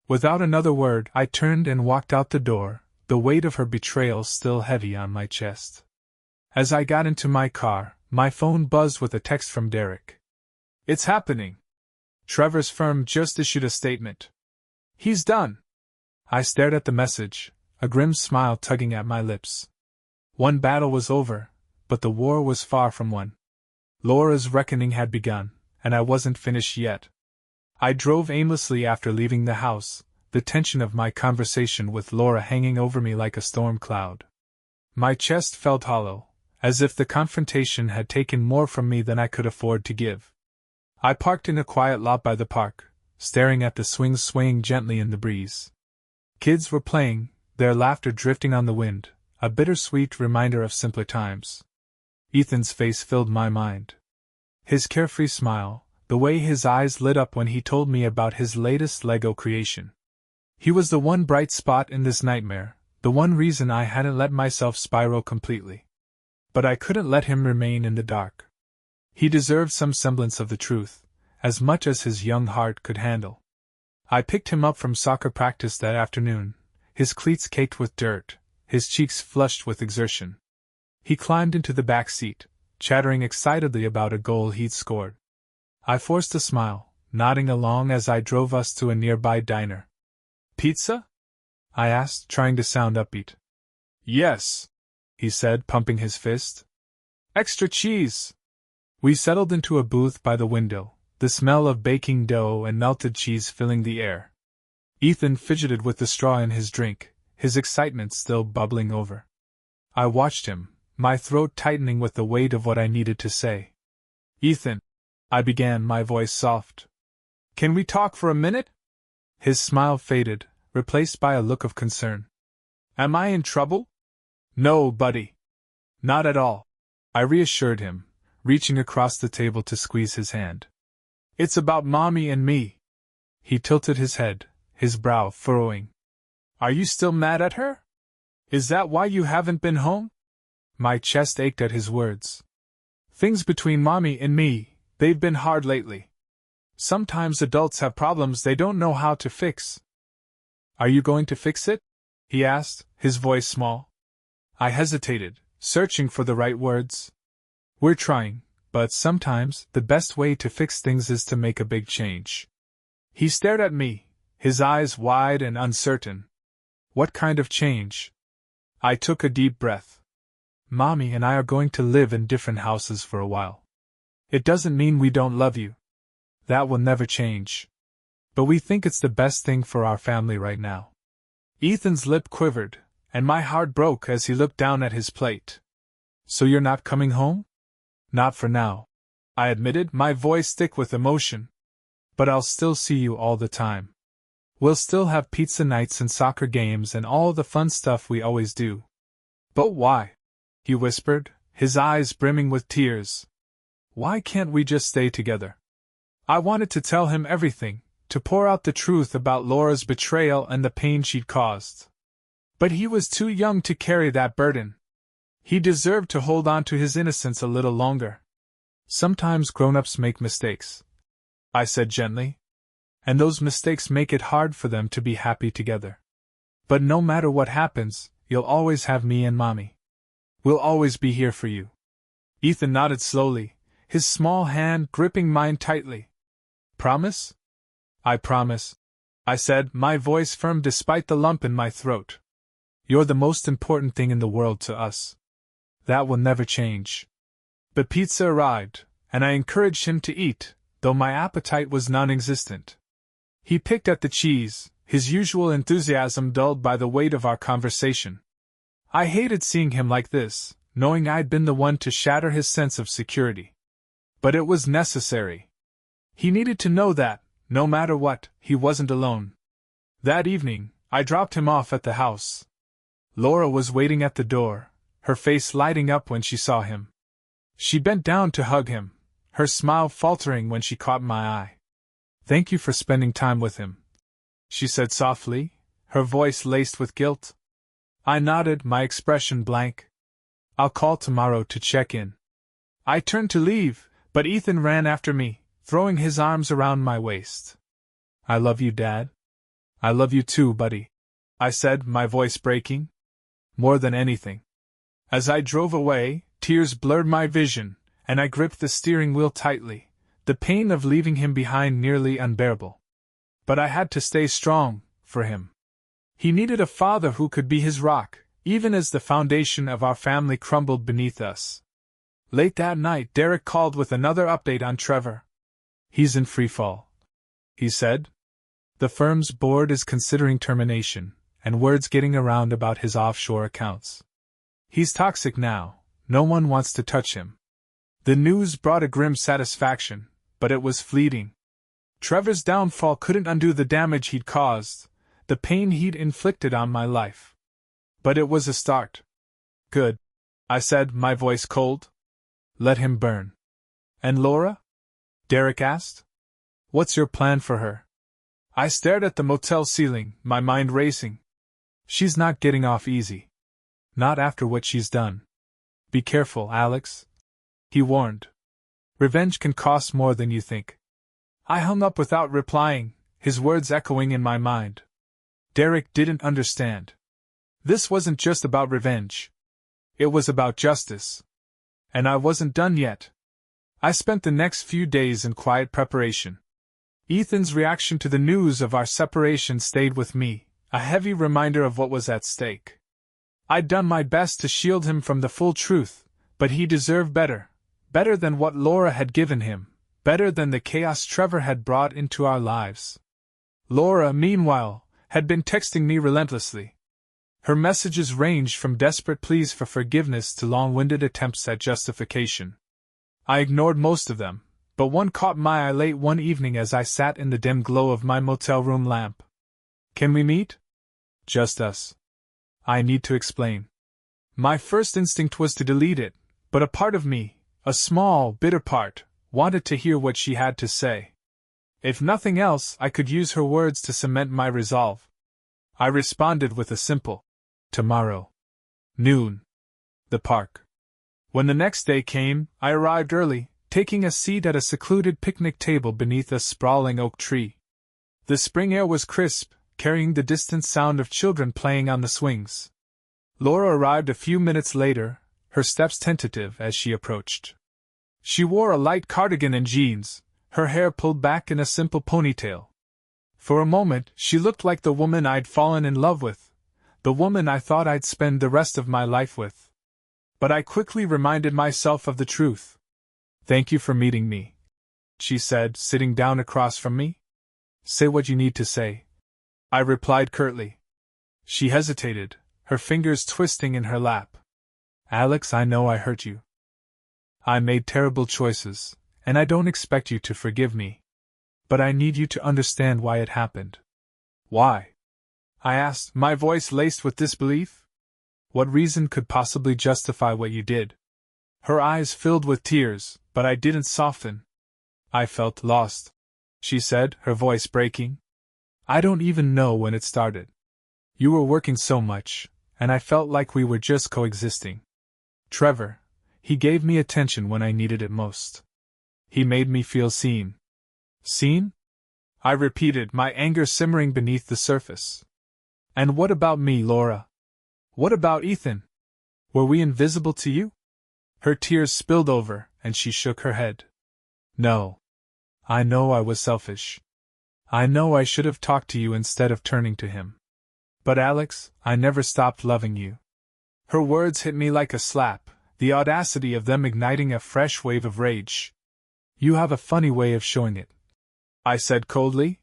Without another word, I turned and walked out the door, the weight of her betrayal still heavy on my chest. As I got into my car, my phone buzzed with a text from Derek. "It's happening. Trevor's firm just issued a statement. He's done." I stared at the message, a grim smile tugging at my lips. One battle was over, but the war was far from won. Laura's reckoning had begun, and I wasn't finished yet. I drove aimlessly after leaving the house, the tension of my conversation with Laura hanging over me like a storm cloud. My chest felt hollow, as if the confrontation had taken more from me than I could afford to give. I parked in a quiet lot by the park, staring at the swings swaying gently in the breeze. Kids were playing, their laughter drifting on the wind, a bittersweet reminder of simpler times. Ethan's face filled my mind. His carefree smile, the way his eyes lit up when he told me about his latest Lego creation. He was the one bright spot in this nightmare, the one reason I hadn't let myself spiral completely. But I couldn't let him remain in the dark. He deserved some semblance of the truth, as much as his young heart could handle. I picked him up from soccer practice that afternoon, his cleats caked with dirt, his cheeks flushed with exertion. He climbed into the back seat, chattering excitedly about a goal he'd scored. I forced a smile, nodding along as I drove us to a nearby diner. "Pizza?" I asked, trying to sound upbeat. "Yes," he said, pumping his fist. "Extra cheese." We settled into a booth by the window, the smell of baking dough and melted cheese filling the air. Ethan fidgeted with the straw in his drink, his excitement still bubbling over. I watched him, my throat tightening with the weight of what I needed to say. "Ethan," I began, my voice soft. "Can we talk for a minute?" His smile faded, replaced by a look of concern. "Am I in trouble?" "No, buddy. Not at all," I reassured him, reaching across the table to squeeze his hand. "It's about Mommy and me." He tilted his head, his brow furrowing. "Are you still mad at her? Is that why you haven't been home?" My chest ached at his words. "Things between Mommy and me, they've been hard lately. Sometimes adults have problems they don't know how to fix." "Are you going to fix it?" he asked, his voice small. I hesitated, searching for the right words. "We're trying, but sometimes the best way to fix things is to make a big change." He stared at me, his eyes wide and uncertain. "What kind of change?" I took a deep breath. "Mommy and I are going to live in different houses for a while. It doesn't mean we don't love you. That will never change. But we think it's the best thing for our family right now." Ethan's lip quivered, and my heart broke as he looked down at his plate. "So you're not coming home?" "Not for now," I admitted, my voice thick with emotion. but I'll still see you all the time. We'll still have pizza nights and soccer games and all the fun stuff we always do. But why? He whispered, his eyes brimming with tears. Why can't we just stay together? I wanted to tell him everything, to pour out the truth about Laura's betrayal and the pain she'd caused. But he was too young to carry that burden. He deserved to hold on to his innocence a little longer. Sometimes grown-ups make mistakes, I said gently. And those mistakes make it hard for them to be happy together. But no matter what happens, you'll always have me and Mommy. We'll always be here for you. Ethan nodded slowly, his small hand gripping mine tightly. Promise? I promise, I said, my voice firm despite the lump in my throat. You're the most important thing in the world to us. That will never change. But pizza arrived, and I encouraged him to eat, though my appetite was non-existent. He picked at the cheese, his usual enthusiasm dulled by the weight of our conversation. I hated seeing him like this, knowing I'd been the one to shatter his sense of security. But it was necessary. He needed to know that, no matter what, he wasn't alone. That evening, I dropped him off at the house. Laura was waiting at the door, her face lighting up when she saw him. She bent down to hug him, her smile faltering when she caught my eye. Thank you for spending time with him, she said softly, her voice laced with guilt. I nodded, my expression blank. I'll call tomorrow to check in. I turned to leave, but Ethan ran after me, throwing his arms around my waist. I love you, Dad. I love you too, buddy, I said, my voice breaking. More than anything. As I drove away, tears blurred my vision, and I gripped the steering wheel tightly, the pain of leaving him behind nearly unbearable. But I had to stay strong, for him. He needed a father who could be his rock, even as the foundation of our family crumbled beneath us. Late that night, Derek called with another update on Trevor. He's in freefall, he said. The firm's board is considering termination, and word's getting around about his offshore accounts. He's toxic now, no one wants to touch him. The news brought a grim satisfaction, but it was fleeting. Trevor's downfall couldn't undo the damage he'd caused, the pain he'd inflicted on my life. But it was a start. Good, I said, my voice cold. Let him burn. And Laura? Derek asked. What's your plan for her? I stared at the motel ceiling, my mind racing. She's not getting off easy. Not after what she's done. Be careful, Alex, he warned. Revenge can cost more than you think. I hung up without replying, his words echoing in my mind. Derek didn't understand. This wasn't just about revenge. It was about justice. And I wasn't done yet. I spent the next few days in quiet preparation. Ethan's reaction to the news of our separation stayed with me, a heavy reminder of what was at stake. I'd done my best to shield him from the full truth, but he deserved better. Better than what Laura had given him, better than the chaos Trevor had brought into our lives. Laura, meanwhile, had been texting me relentlessly. Her messages ranged from desperate pleas for forgiveness to long-winded attempts at justification. I ignored most of them, but one caught my eye late one evening as I sat in the dim glow of my motel room lamp. Can we meet? Just us. I need to explain. My first instinct was to delete it, but a part of me, a small, bitter part, wanted to hear what she had to say. If nothing else, I could use her words to cement my resolve. I responded with a simple, tomorrow. Noon. The park. When the next day came, I arrived early, taking a seat at a secluded picnic table beneath a sprawling oak tree. The spring air was crisp, carrying the distant sound of children playing on the swings. Laura arrived a few minutes later, her steps tentative as she approached. She wore a light cardigan and jeans, her hair pulled back in a simple ponytail. For a moment, she looked like the woman I'd fallen in love with, the woman I thought I'd spend the rest of my life with. But I quickly reminded myself of the truth. Thank you for meeting me, she said, sitting down across from me. Say what you need to say, I replied curtly. She hesitated, her fingers twisting in her lap. Alex, I know I hurt you. I made terrible choices, and I don't expect you to forgive me. but I need you to understand why it happened. Why? I asked, my voice laced with disbelief. What reason could possibly justify what you did? Her eyes filled with tears, but I didn't soften. I felt lost, she said, her voice breaking. I don't even know when it started. You were working so much, and I felt like we were just coexisting. Trevor, he gave me attention when I needed it most. He made me feel seen. Seen? I repeated, my anger simmering beneath the surface. And what about me, Laura? What about Ethan? Were we invisible to you? Her tears spilled over, and she shook her head. No. I know I was selfish. I know I should have talked to you instead of turning to him. But Alex, I never stopped loving you. Her words hit me like a slap, the audacity of them igniting a fresh wave of rage. You have a funny way of showing it, I said coldly.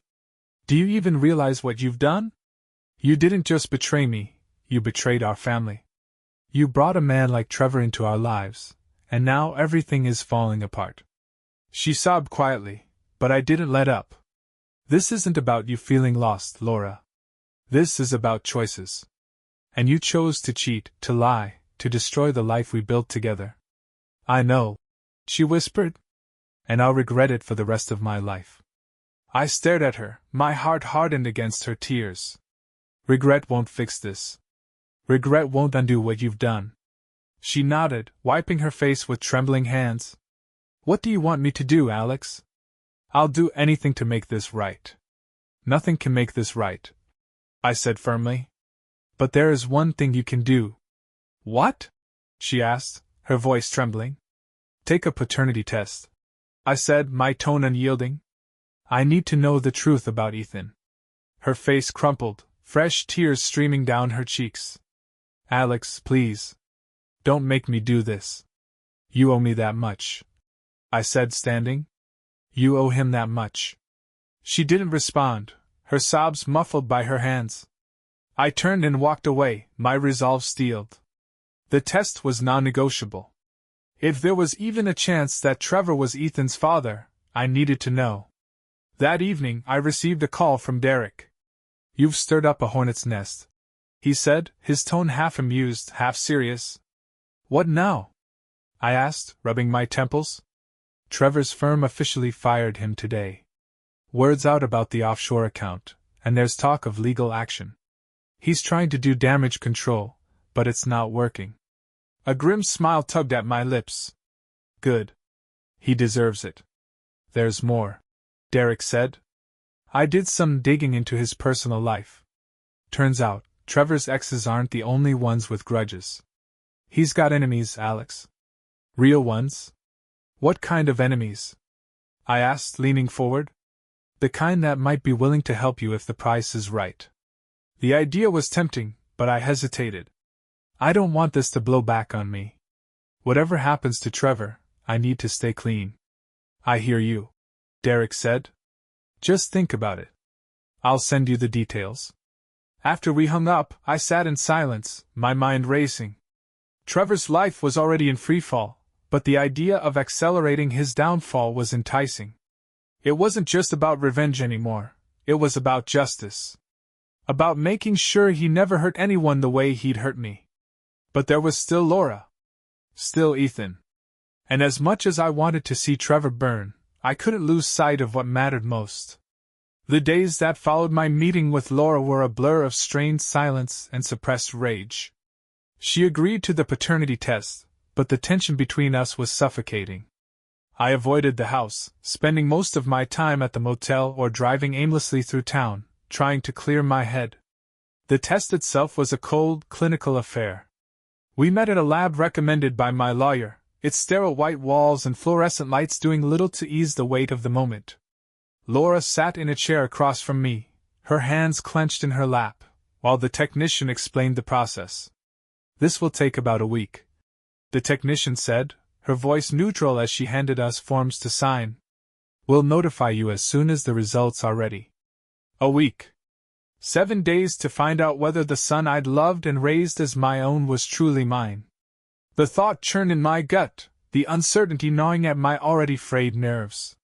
Do you even realize what you've done? You didn't just betray me, you betrayed our family. You brought a man like Trevor into our lives, and now everything is falling apart. She sobbed quietly, but I didn't let up. This isn't about you feeling lost, Laura. This is about choices. And you chose to cheat, to lie, to destroy the life we built together. I know, she whispered. And I'll regret it for the rest of my life. I stared at her, my heart hardened against her tears. Regret won't fix this. Regret won't undo what you've done. She nodded, wiping her face with trembling hands. What do you want me to do, Alex? I'll do anything to make this right. Nothing can make this right, I said firmly. But there is one thing you can do. What? She asked, her voice trembling. Take a paternity test, I said, my tone unyielding. I need to know the truth about Ethan. Her face crumpled, fresh tears streaming down her cheeks. Alex, please. Don't make me do this. You owe me that much, I said, standing. You owe him that much. She didn't respond, her sobs muffled by her hands. I turned and walked away, my resolve steeled. The test was non-negotiable. If there was even a chance that Trevor was Ethan's father, I needed to know. That evening, I received a call from Derek. You've stirred up a hornet's nest, he said, his tone half amused, half serious. What now? I asked, rubbing my temples. Trevor's firm officially fired him today. Word's out about the offshore account, and there's talk of legal action. He's trying to do damage control, but it's not working. A grim smile tugged at my lips. Good. He deserves it. There's more, Derek said. I did some digging into his personal life. Turns out, Trevor's exes aren't the only ones with grudges. He's got enemies, Alex. Real ones? What kind of enemies? I asked, leaning forward. The kind that might be willing to help you if the price is right. The idea was tempting, but I hesitated. I don't want this to blow back on me. Whatever happens to Trevor, I need to stay clean. I hear you, Derek said. Just think about it. I'll send you the details. After we hung up, I sat in silence, my mind racing. Trevor's life was already in freefall, but the idea of accelerating his downfall was enticing. It wasn't just about revenge anymore, it was about justice. About making sure he never hurt anyone the way he'd hurt me. But there was still Laura. Still Ethan. And as much as I wanted to see Trevor burn, I couldn't lose sight of what mattered most. The days that followed my meeting with Laura were a blur of strained silence and suppressed rage. She agreed to the paternity test, but the tension between us was suffocating. I avoided the house, spending most of my time at the motel or driving aimlessly through town, trying to clear my head. The test itself was a cold, clinical affair. We met at a lab recommended by my lawyer, its sterile white walls and fluorescent lights doing little to ease the weight of the moment. Laura sat in a chair across from me, her hands clenched in her lap, while the technician explained the process. This will take about a week, the technician said, her voice neutral as she handed us forms to sign. We'll notify you as soon as the results are ready. A week. 7 days to find out whether the son I'd loved and raised as my own was truly mine. The thought churned in my gut, the uncertainty gnawing at my already frayed nerves.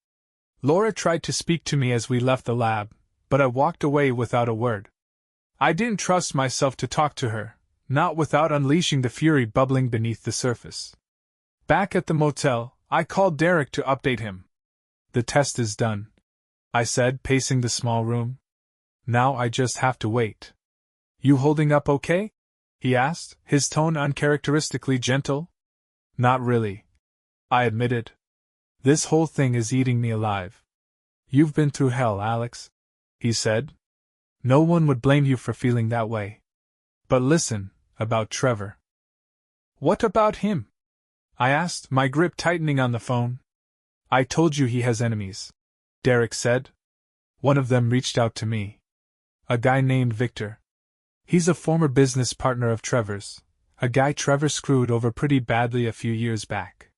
Laura tried to speak to me as we left the lab, but I walked away without a word. I didn't trust myself to talk to her, not without unleashing the fury bubbling beneath the surface. Back at the motel, I called Derek to update him. The test is done, I said, pacing the small room. Now I just have to wait. You holding up okay? He asked, his tone uncharacteristically gentle. Not really, I admitted. This whole thing is eating me alive. You've been through hell, Alex, he said. No one would blame you for feeling that way. But listen, about Trevor. What about him? I asked, my grip tightening on the phone. I told you he has enemies, Derek said. One of them reached out to me. A guy named Victor. He's a former business partner of Trevor's, a guy Trevor screwed over pretty badly a few years back.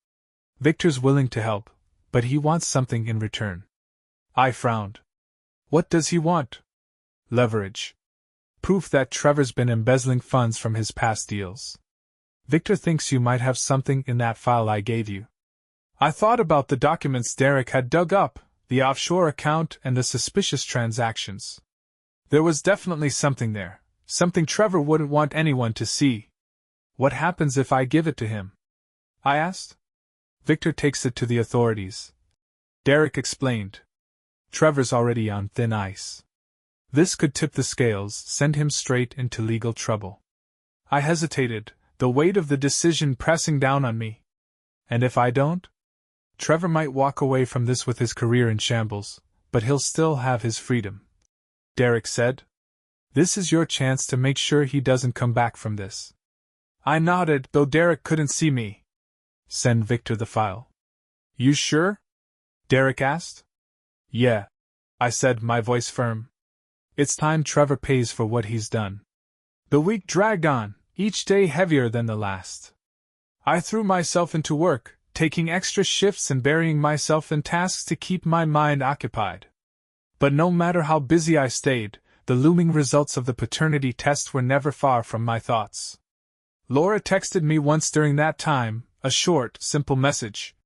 Victor's willing to help, but he wants something in return. I frowned. What does he want? Leverage. Proof that Trevor's been embezzling funds from his past deals. Victor thinks you might have something in that file I gave you. I thought about the documents Derek had dug up, the offshore account and the suspicious transactions. There was definitely something there, something Trevor wouldn't want anyone to see. What happens if I give it to him? I asked. Victor takes it to the authorities, Derek explained. Trevor's already on thin ice. This could tip the scales, send him straight into legal trouble. I hesitated, the weight of the decision pressing down on me. And if I don't? Trevor might walk away from this with his career in shambles, but he'll still have his freedom, Derek said. This is your chance to make sure he doesn't come back from this. I nodded, though Derek couldn't see me. Send Victor the file. You sure? Derek asked. Yeah, I said, my voice firm. It's time Trevor pays for what he's done. The week dragged on, each day heavier than the last. I threw myself into work, taking extra shifts and burying myself in tasks to keep my mind occupied. But no matter how busy I stayed, the looming results of the paternity test were never far from my thoughts. Laura texted me once during that time, a short, simple message.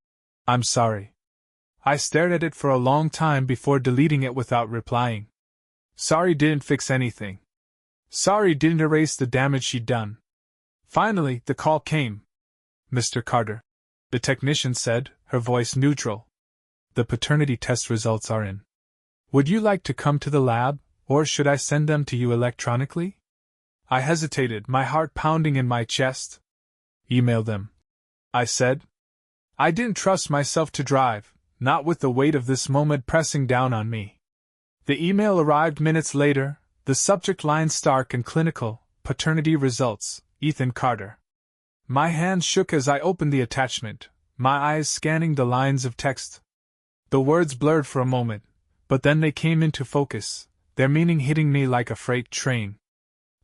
I'm sorry. I stared at it for a long time before deleting it without replying. Sorry didn't fix anything. Sorry didn't erase the damage she'd done. Finally, the call came. Mr. Carter, the technician said, her voice neutral. The paternity test results are in. Would you like to come to the lab, or should I send them to you electronically? I hesitated, my heart pounding in my chest. Email them, I said. I didn't trust myself to drive, not with the weight of this moment pressing down on me. The email arrived minutes later, the subject line stark and clinical, paternity results, Ethan Carter. My hand shook as I opened the attachment, my eyes scanning the lines of text. The words blurred for a moment, but then they came into focus, their meaning hitting me like a freight train.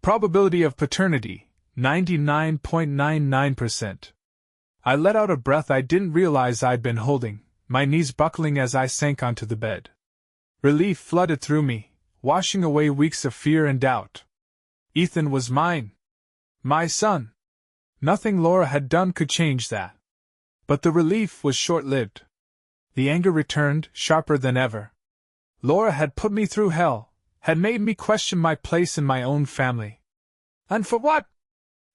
Probability of paternity, 99.99%. I let out a breath I didn't realize I'd been holding, my knees buckling as I sank onto the bed. Relief flooded through me, washing away weeks of fear and doubt. Ethan was mine. My son. Nothing Laura had done could change that. But the relief was short-lived. The anger returned, sharper than ever. Laura had put me through hell, had made me question my place in my own family. And for what?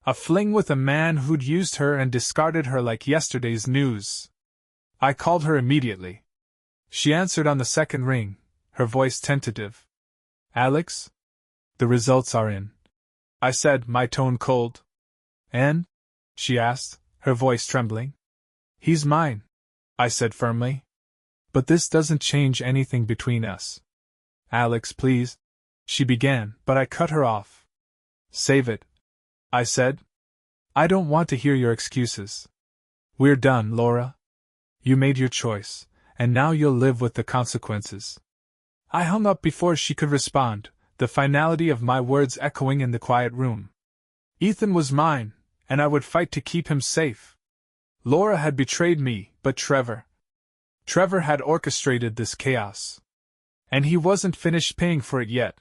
A fling with a man who'd used her and discarded her like yesterday's news. I called her immediately. She answered on the second ring, her voice tentative. Alex? The results are in, I said, my tone cold. And? She asked, her voice trembling. He's mine, I said firmly. But this doesn't change anything between us. Alex, please, she began, but I cut her off. Save it, I said. I don't want to hear your excuses. We're done, Laura. You made your choice, and now you'll live with the consequences. I hung up before she could respond, the finality of my words echoing in the quiet room. Ethan was mine, and I would fight to keep him safe. Laura had betrayed me, but Trevor had orchestrated this chaos. And he wasn't finished paying for it yet.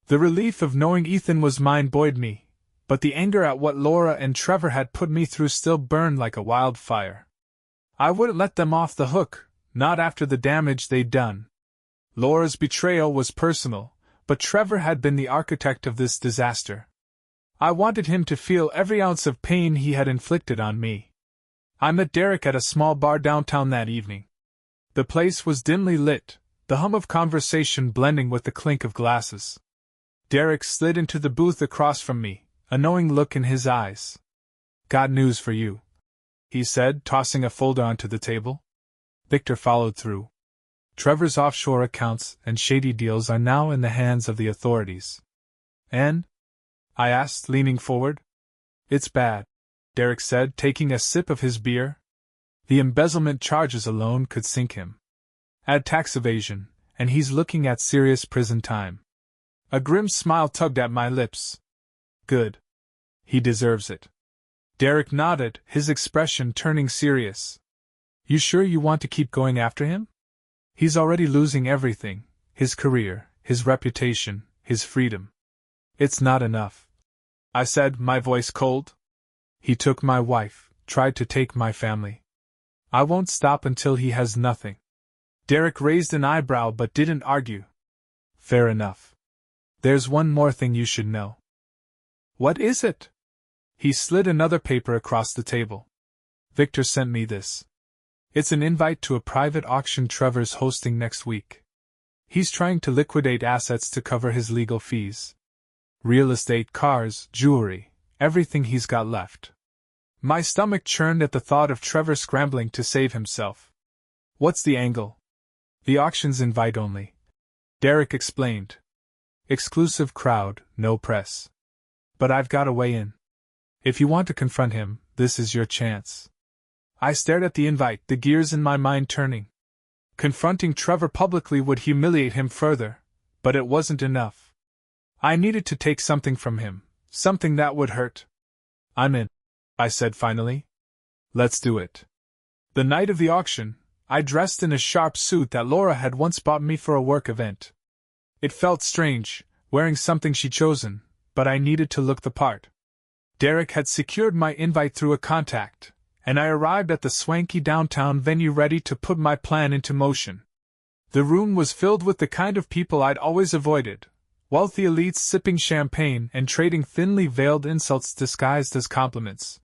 The relief of knowing Ethan was mine buoyed me, but the anger at what Laura and Trevor had put me through still burned like a wildfire. I wouldn't let them off the hook, Not after the damage they'd done. Laura's betrayal was personal, but Trevor had been the architect of this disaster. I wanted him to feel every ounce of pain he had inflicted on me. I met Derek at a small bar downtown that evening. The place was dimly lit, the hum of conversation blending with the clink of glasses. Derek slid into the booth across from me, a knowing look in his eyes. "Got news for you," he said, tossing a folder onto the table. Victor followed through. "Trevor's offshore accounts and shady deals are now in the hands of the authorities." "And?" I asked, leaning forward. "It's bad," Derek said, taking a sip of his beer. "The embezzlement charges alone could sink him. Add tax evasion, and he's looking at serious prison time." A grim smile tugged at my lips. "Good. He deserves it." Derek nodded, his expression turning serious. "You sure you want to keep going after him? He's already losing everything, his career, his reputation, his freedom." "It's not enough," I said, my voice cold. "He took my wife, tried to take my family. I won't stop until he has nothing." Derek raised an eyebrow but didn't argue. "Fair enough. There's one more thing you should know." "What is it?" He slid another paper across the table. "Victor sent me this. It's an invite to a private auction Trevor's hosting next week. He's trying to liquidate assets to cover his legal fees. Real estate, cars, jewelry, everything he's got left." My stomach churned at the thought of Trevor scrambling to save himself. "What's the angle?" "The auction's invite only," Derek explained. "Exclusive crowd, no press. But I've got a way in. If you want to confront him, this is your chance." I stared at the invite, the gears in my mind turning. Confronting Trevor publicly would humiliate him further, but it wasn't enough. I needed to take something from him, something that would hurt. "I'm in," I said finally. "Let's do it." The night of the auction, I dressed in a sharp suit that Laura had once bought me for a work event. It felt strange, wearing something she'd chosen, but I needed to look the part. Derek had secured my invite through a contact, and I arrived at the swanky downtown venue ready to put my plan into motion. The room was filled with the kind of people I'd always avoided, wealthy elites sipping champagne and trading thinly veiled insults disguised as compliments.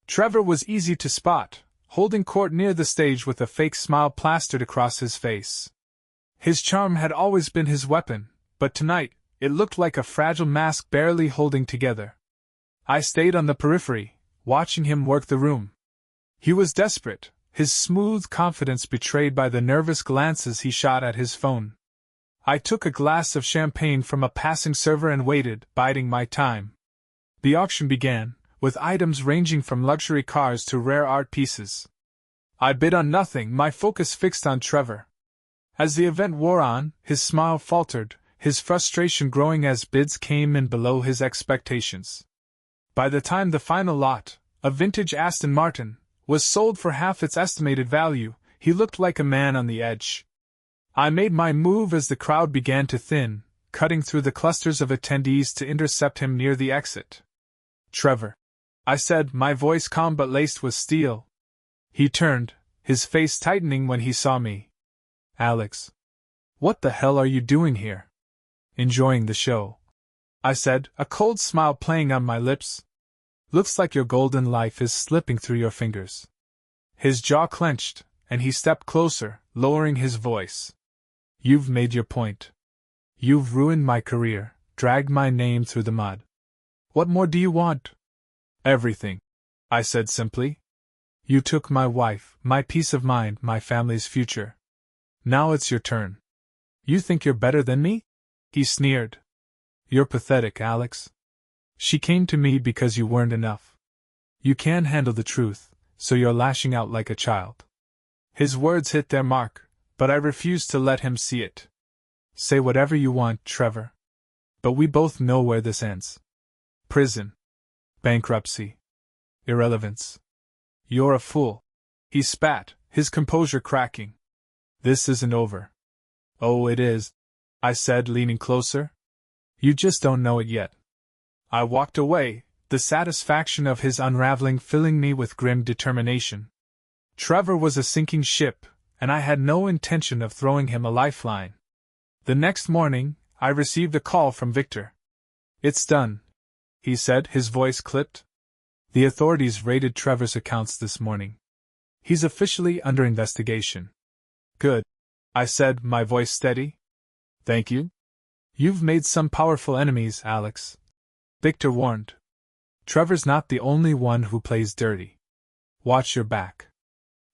Trevor was easy to spot, holding court near the stage with a fake smile plastered across his face. His charm had always been his weapon, but tonight, it looked like a fragile mask barely holding together. I stayed on the periphery, watching him work the room. He was desperate, his smooth confidence betrayed by the nervous glances he shot at his phone. I took a glass of champagne from a passing server and waited, biding my time. The auction began, with items ranging from luxury cars to rare art pieces. I bid on nothing, my focus fixed on Trevor. As the event wore on, his smile faltered, his frustration growing as bids came in below his expectations. By the time the final lot, a vintage Aston Martin, was sold for half its estimated value, he looked like a man on the edge. I made my move as the crowd began to thin, cutting through the clusters of attendees to intercept him near the exit. "Trevor," I said, my voice calm but laced with steel. He turned, his face tightening when he saw me. "Alex, what the hell are you doing here?" "Enjoying the show," I said, a cold smile playing on my lips. "Looks like your golden life is slipping through your fingers." His jaw clenched, and he stepped closer, lowering his voice. "You've made your point. You've ruined my career, dragged my name through the mud. What more do you want?" "Everything," I said simply. "You took my wife, my peace of mind, my family's future. Now it's your turn. You think you're better than me?" He sneered. "You're pathetic, Alex. She came to me because you weren't enough. You can't handle the truth, so you're lashing out like a child." His words hit their mark, but I refused to let him see it. "Say whatever you want, Trevor. But we both know where this ends. Prison. Bankruptcy. Irrelevance. You're a fool." He spat, his composure cracking. "This isn't over." "Oh, it is," I said, leaning closer. "You just don't know it yet." I walked away, the satisfaction of his unraveling filling me with grim determination. Trevor was a sinking ship, and I had no intention of throwing him a lifeline. The next morning, I received a call from Victor. "It's done," he said, his voice clipped. "The authorities raided Trevor's accounts this morning. He's officially under investigation." "Good," I said, my voice steady. "Thank you." "You've made some powerful enemies, Alex," Victor warned. "Trevor's not the only one who plays dirty. Watch your back."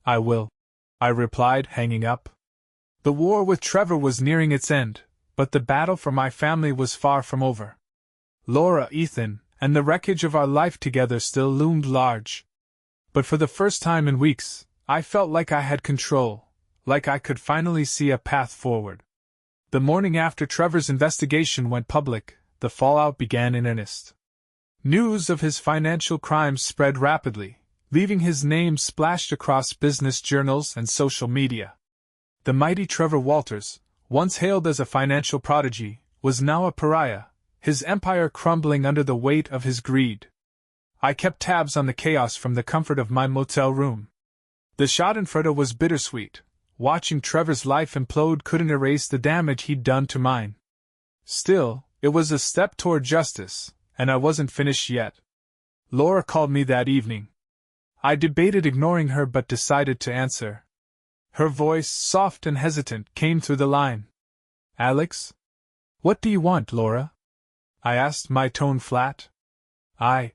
"I will," I replied, hanging up. The war with Trevor was nearing its end, but the battle for my family was far from over. Laura, Ethan, and the wreckage of our life together still loomed large. But for the first time in weeks, I felt like I had control, like I could finally see a path forward. The morning after Trevor's investigation went public, the fallout began in earnest. News of his financial crimes spread rapidly, leaving his name splashed across business journals and social media. The mighty Trevor Walters, once hailed as a financial prodigy, was now a pariah, his empire crumbling under the weight of his greed. I kept tabs on the chaos from the comfort of my motel room. The schadenfreude was bittersweet. Watching Trevor's life implode couldn't erase the damage he'd done to mine. Still, it was a step toward justice, and I wasn't finished yet. Laura called me that evening. I debated ignoring her but decided to answer. Her voice, soft and hesitant, came through the line. "Alex? What do you want, Laura?" I asked, my tone flat. I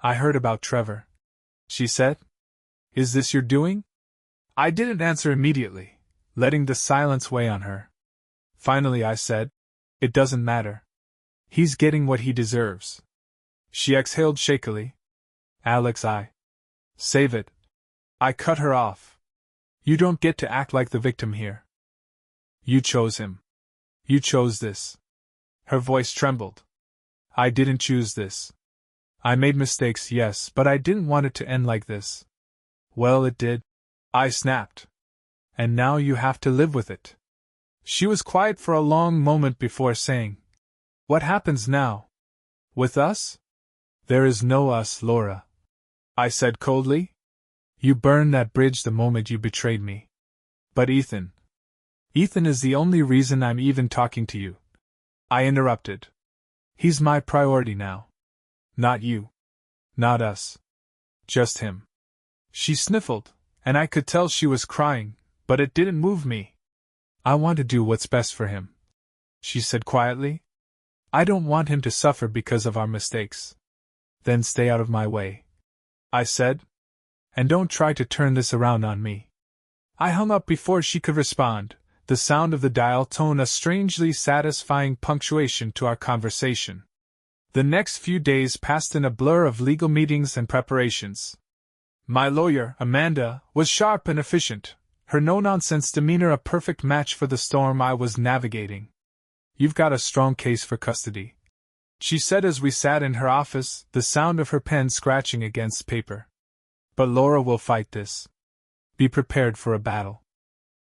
heard about Trevor," she said. "Is this your doing?" I didn't answer immediately, letting the silence weigh on her. Finally I said, "It doesn't matter. He's getting what he deserves." She exhaled shakily. "Alex, Save it." I cut her off. "You don't get to act like the victim here. You chose him. You chose this." Her voice trembled. "I didn't choose this. I made mistakes, yes, but I didn't want it to end like this." "Well, it did," I snapped. "And now you have to live with it." She was quiet for a long moment before saying, "What happens now? With us?" "There is no us, Laura," I said coldly. "You burned that bridge the moment you betrayed me." "But Ethan is the only reason I'm even talking to you," I interrupted. "He's my priority now. Not you. Not us. Just him." She sniffled, and I could tell she was crying, but it didn't move me. "I want to do what's best for him," she said quietly. "I don't want him to suffer because of our mistakes." "Then stay out of my way," I said. "And don't try to turn this around on me." I hung up before she could respond, the sound of the dial tone a strangely satisfying punctuation to our conversation. The next few days passed in a blur of legal meetings and preparations. My lawyer, Amanda, was sharp and efficient, her no-nonsense demeanor a perfect match for the storm I was navigating. "You've got a strong case for custody," she said as we sat in her office, the sound of her pen scratching against paper. "But Laura will fight this. Be prepared for a battle."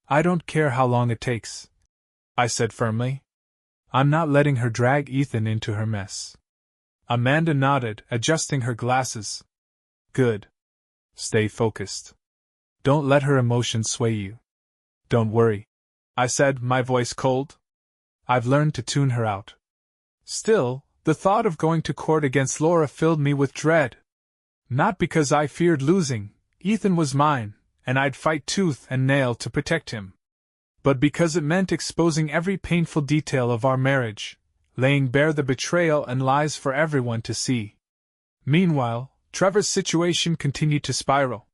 "I don't care how long it takes," I said firmly. "I'm not letting her drag Ethan into her mess." Amanda nodded, adjusting her glasses. "Good. Stay focused. Don't let her emotions sway you." "Don't worry," I said, my voice cold. "I've learned to tune her out." Still, the thought of going to court against Laura filled me with dread. Not because I feared losing, Ethan was mine, and I'd fight tooth and nail to protect him. But because it meant exposing every painful detail of our marriage, laying bare the betrayal and lies for everyone to see. Meanwhile, Trevor's situation continued to spiral.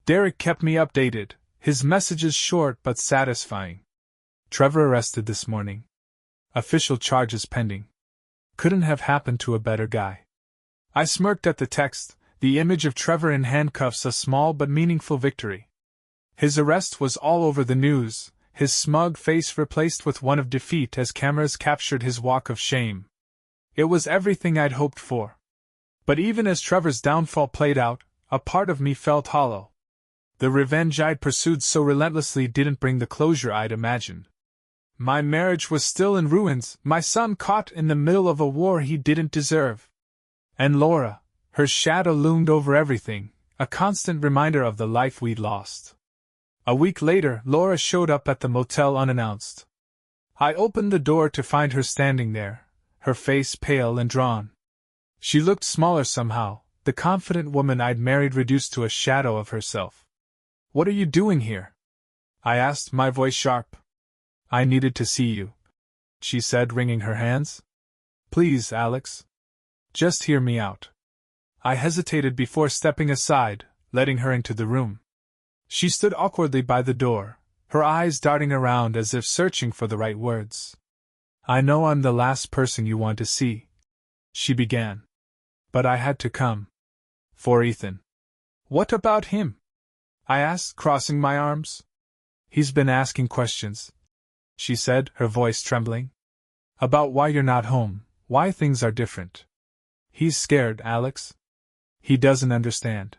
Derek kept me updated, his messages short but satisfying. "Trevor arrested this morning. Official charges pending. Couldn't have happened to a better guy." I smirked at the text, the image of Trevor in handcuffs a small but meaningful victory. His arrest was all over the news, his smug face replaced with one of defeat as cameras captured his walk of shame. It was everything I'd hoped for. But even as Trevor's downfall played out, a part of me felt hollow. The revenge I'd pursued so relentlessly didn't bring the closure I'd imagined. My marriage was still in ruins, my son caught in the middle of a war he didn't deserve. And Laura, her shadow loomed over everything, a constant reminder of the life we'd lost. A week later, Laura showed up at the motel unannounced. I opened the door to find her standing there, her face pale and drawn. She looked smaller somehow, the confident woman I'd married reduced to a shadow of herself. "What are you doing here?" I asked, my voice sharp. "I needed to see you," she said, wringing her hands. "Please, Alex. Just hear me out." I hesitated before stepping aside, letting her into the room. She stood awkwardly by the door, her eyes darting around as if searching for the right words. "I know I'm the last person you want to see," she began. "But I had to come. For Ethan." "What about him?" I asked, crossing my arms. "He's been asking questions," she said, her voice trembling. "About why you're not home, why things are different. He's scared, Alex. He doesn't understand."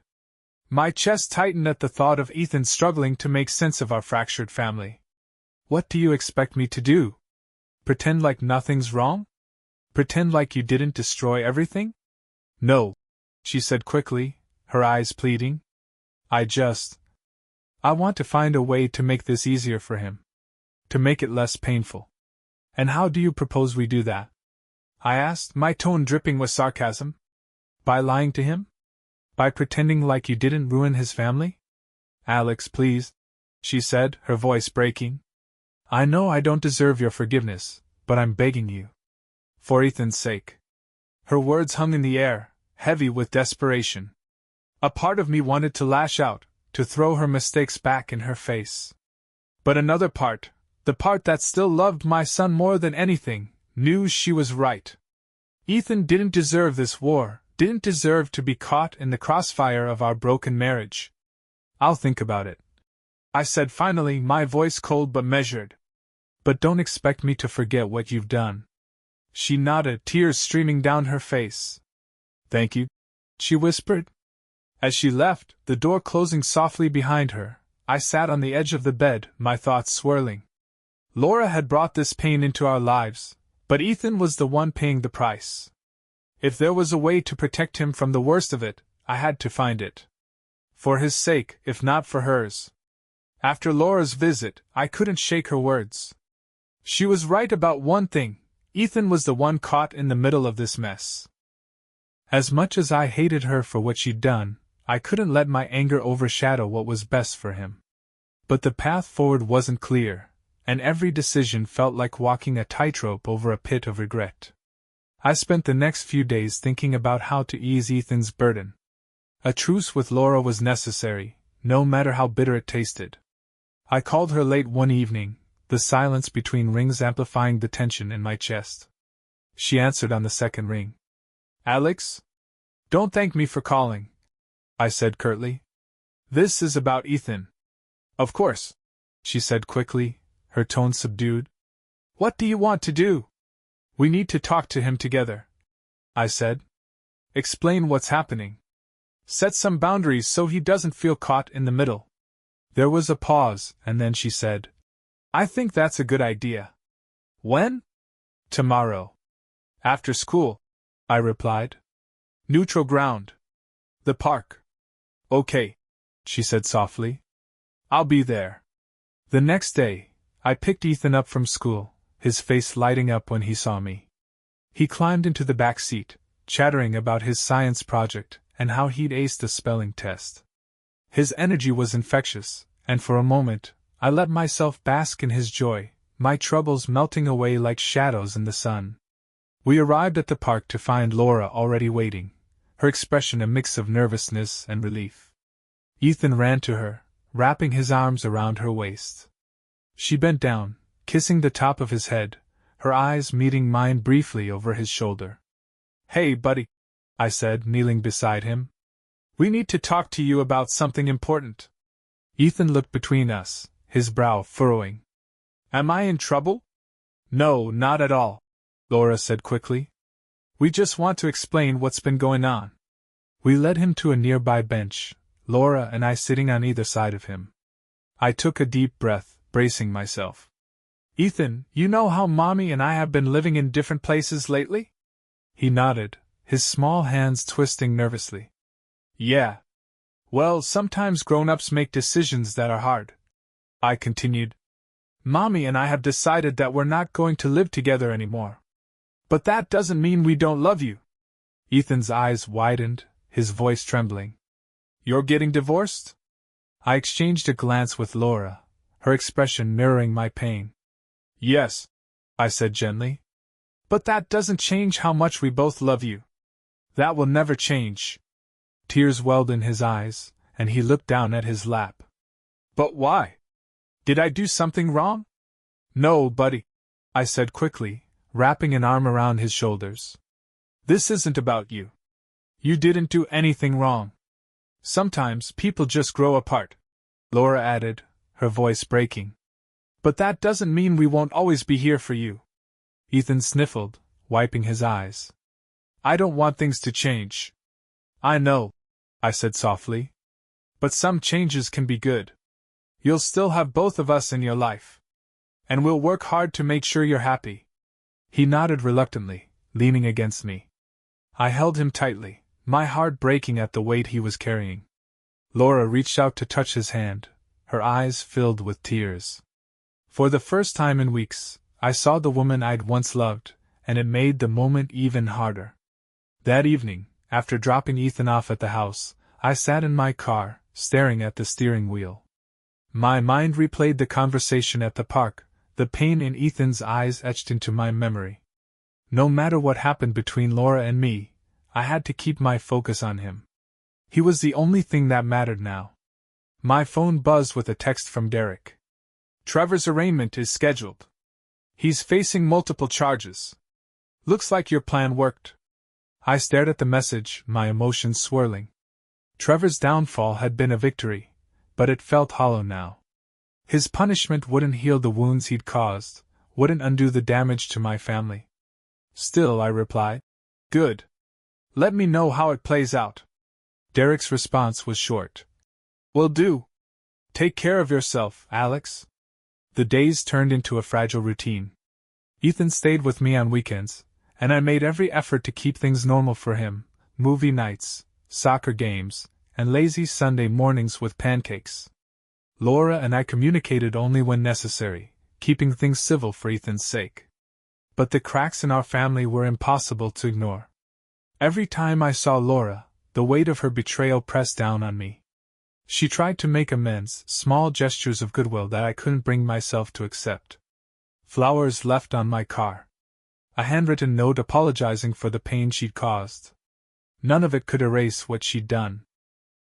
My chest tightened at the thought of Ethan struggling to make sense of our fractured family. "What do you expect me to do? Pretend like nothing's wrong? Pretend like you didn't destroy everything?" "No," she said quickly, her eyes pleading. I want to find a way to make this easier for him. To make it less painful." "And how do you propose we do that?" I asked, my tone dripping with sarcasm. "By lying to him? By pretending like you didn't ruin his family?" "Alex, please," she said, her voice breaking. "I know I don't deserve your forgiveness, but I'm begging you. For Ethan's sake." Her words hung in the air, heavy with desperation. A part of me wanted to lash out, to throw her mistakes back in her face. But another part, the part that still loved my son more than anything, knew she was right. Ethan didn't deserve this war, didn't deserve to be caught in the crossfire of our broken marriage. "I'll think about it," I said finally, my voice cold but measured. "But don't expect me to forget what you've done." She nodded, tears streaming down her face. "Thank you," she whispered. As she left, the door closing softly behind her, I sat on the edge of the bed, my thoughts swirling. Laura had brought this pain into our lives, but Ethan was the one paying the price. If there was a way to protect him from the worst of it, I had to find it. For his sake, if not for hers. After Laura's visit, I couldn't shake her words. She was right about one thing: Ethan was the one caught in the middle of this mess. As much as I hated her for what she'd done, I couldn't let my anger overshadow what was best for him. But the path forward wasn't clear, and every decision felt like walking a tightrope over a pit of regret. I spent the next few days thinking about how to ease Ethan's burden. A truce with Laura was necessary, no matter how bitter it tasted. I called her late one evening, the silence between rings amplifying the tension in my chest. She answered on the second ring. "Alex? Don't thank me for calling," I said curtly. "This is about Ethan." "Of course," she said quickly, her tone subdued. "What do you want to do?" "We need to talk to him together," I said. "Explain what's happening. Set some boundaries so he doesn't feel caught in the middle." There was a pause, and then she said, "I think that's a good idea." "When?" "Tomorrow. After school," I replied. "Neutral ground. The park." "Okay," she said softly. "I'll be there." The next day, I picked Ethan up from school, his face lighting up when he saw me. He climbed into the back seat, chattering about his science project and how he'd aced a spelling test. His energy was infectious, and for a moment, I let myself bask in his joy, my troubles melting away like shadows in the sun. We arrived at the park to find Laura already waiting, her expression a mix of nervousness and relief. Ethan ran to her, wrapping his arms around her waist. She bent down, kissing the top of his head, her eyes meeting mine briefly over his shoulder. "Hey, buddy," I said, kneeling beside him. "We need to talk to you about something important." Ethan looked between us, his brow furrowing. "Am I in trouble?" "No, not at all," Laura said quickly. "We just want to explain what's been going on." We led him to a nearby bench, Laura and I sitting on either side of him. I took a deep breath, bracing myself. "Ethan, you know how Mommy and I have been living in different places lately?" He nodded, his small hands twisting nervously. "Yeah. Well, sometimes grown-ups make decisions that are hard," I continued. Mommy and I have decided that we're not going to live together anymore. But that doesn't mean we don't love you. Ethan's eyes widened, his voice trembling. You're getting divorced? I exchanged a glance with Laura, her expression mirroring my pain. Yes, I said gently. But that doesn't change how much we both love you. That will never change. Tears welled in his eyes, and he looked down at his lap. But why? Did I do something wrong? No, buddy, I said quickly, wrapping an arm around his shoulders. This isn't about you. You didn't do anything wrong. Sometimes people just grow apart, Laura added, her voice breaking. But that doesn't mean we won't always be here for you. Ethan sniffled, wiping his eyes. I don't want things to change. I know, I said softly. But some changes can be good. You'll still have both of us in your life. And we'll work hard to make sure you're happy. He nodded reluctantly, leaning against me. I held him tightly, my heart breaking at the weight he was carrying. Laura reached out to touch his hand, her eyes filled with tears. For the first time in weeks, I saw the woman I'd once loved, and it made the moment even harder. That evening, after dropping Ethan off at the house, I sat in my car, staring at the steering wheel. My mind replayed the conversation at the park, the pain in Ethan's eyes etched into my memory. No matter what happened between Laura and me, I had to keep my focus on him. He was the only thing that mattered now. My phone buzzed with a text from Derek. Trevor's arraignment is scheduled. He's facing multiple charges. Looks like your plan worked. I stared at the message, my emotions swirling. Trevor's downfall had been a victory, but it felt hollow now. His punishment wouldn't heal the wounds he'd caused, wouldn't undo the damage to my family. Still, I replied, good. Let me know how it plays out. Derek's response was short. Will do. Take care of yourself, Alex. The days turned into a fragile routine. Ethan stayed with me on weekends, and I made every effort to keep things normal for him, movie nights, soccer games, and lazy Sunday mornings with pancakes. Laura and I communicated only when necessary, keeping things civil for Ethan's sake. But the cracks in our family were impossible to ignore. Every time I saw Laura, the weight of her betrayal pressed down on me. She tried to make amends, small gestures of goodwill that I couldn't bring myself to accept. Flowers left on my car. A handwritten note apologizing for the pain she'd caused. None of it could erase what she'd done.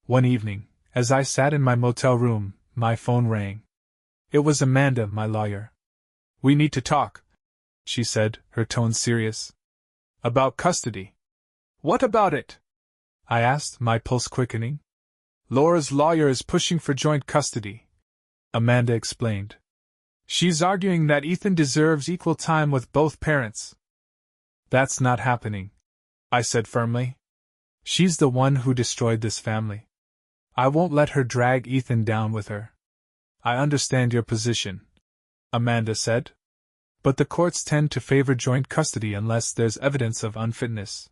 One evening, as I sat in my motel room, my phone rang. It was Amanda, my lawyer. We need to talk, she said, her tone serious. About custody. What about it? I asked, my pulse quickening. Laura's lawyer is pushing for joint custody, Amanda explained. She's arguing that Ethan deserves equal time with both parents. That's not happening, I said firmly. She's the one who destroyed this family. I won't let her drag Ethan down with her. I understand your position, Amanda said. But the courts tend to favor joint custody unless there's evidence of unfitness.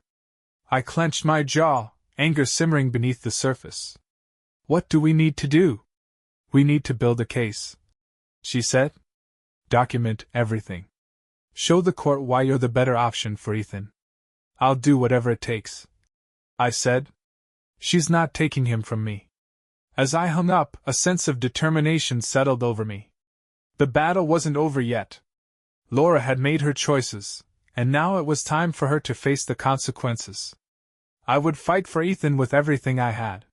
I clenched my jaw, anger simmering beneath the surface. What do we need to do? We need to build a case, she said. Document everything. Show the court why you're the better option for Ethan. I'll do whatever it takes, I said. She's not taking him from me. As I hung up, a sense of determination settled over me. The battle wasn't over yet. Laura had made her choices, and now it was time for her to face the consequences. I would fight for Ethan with everything I had.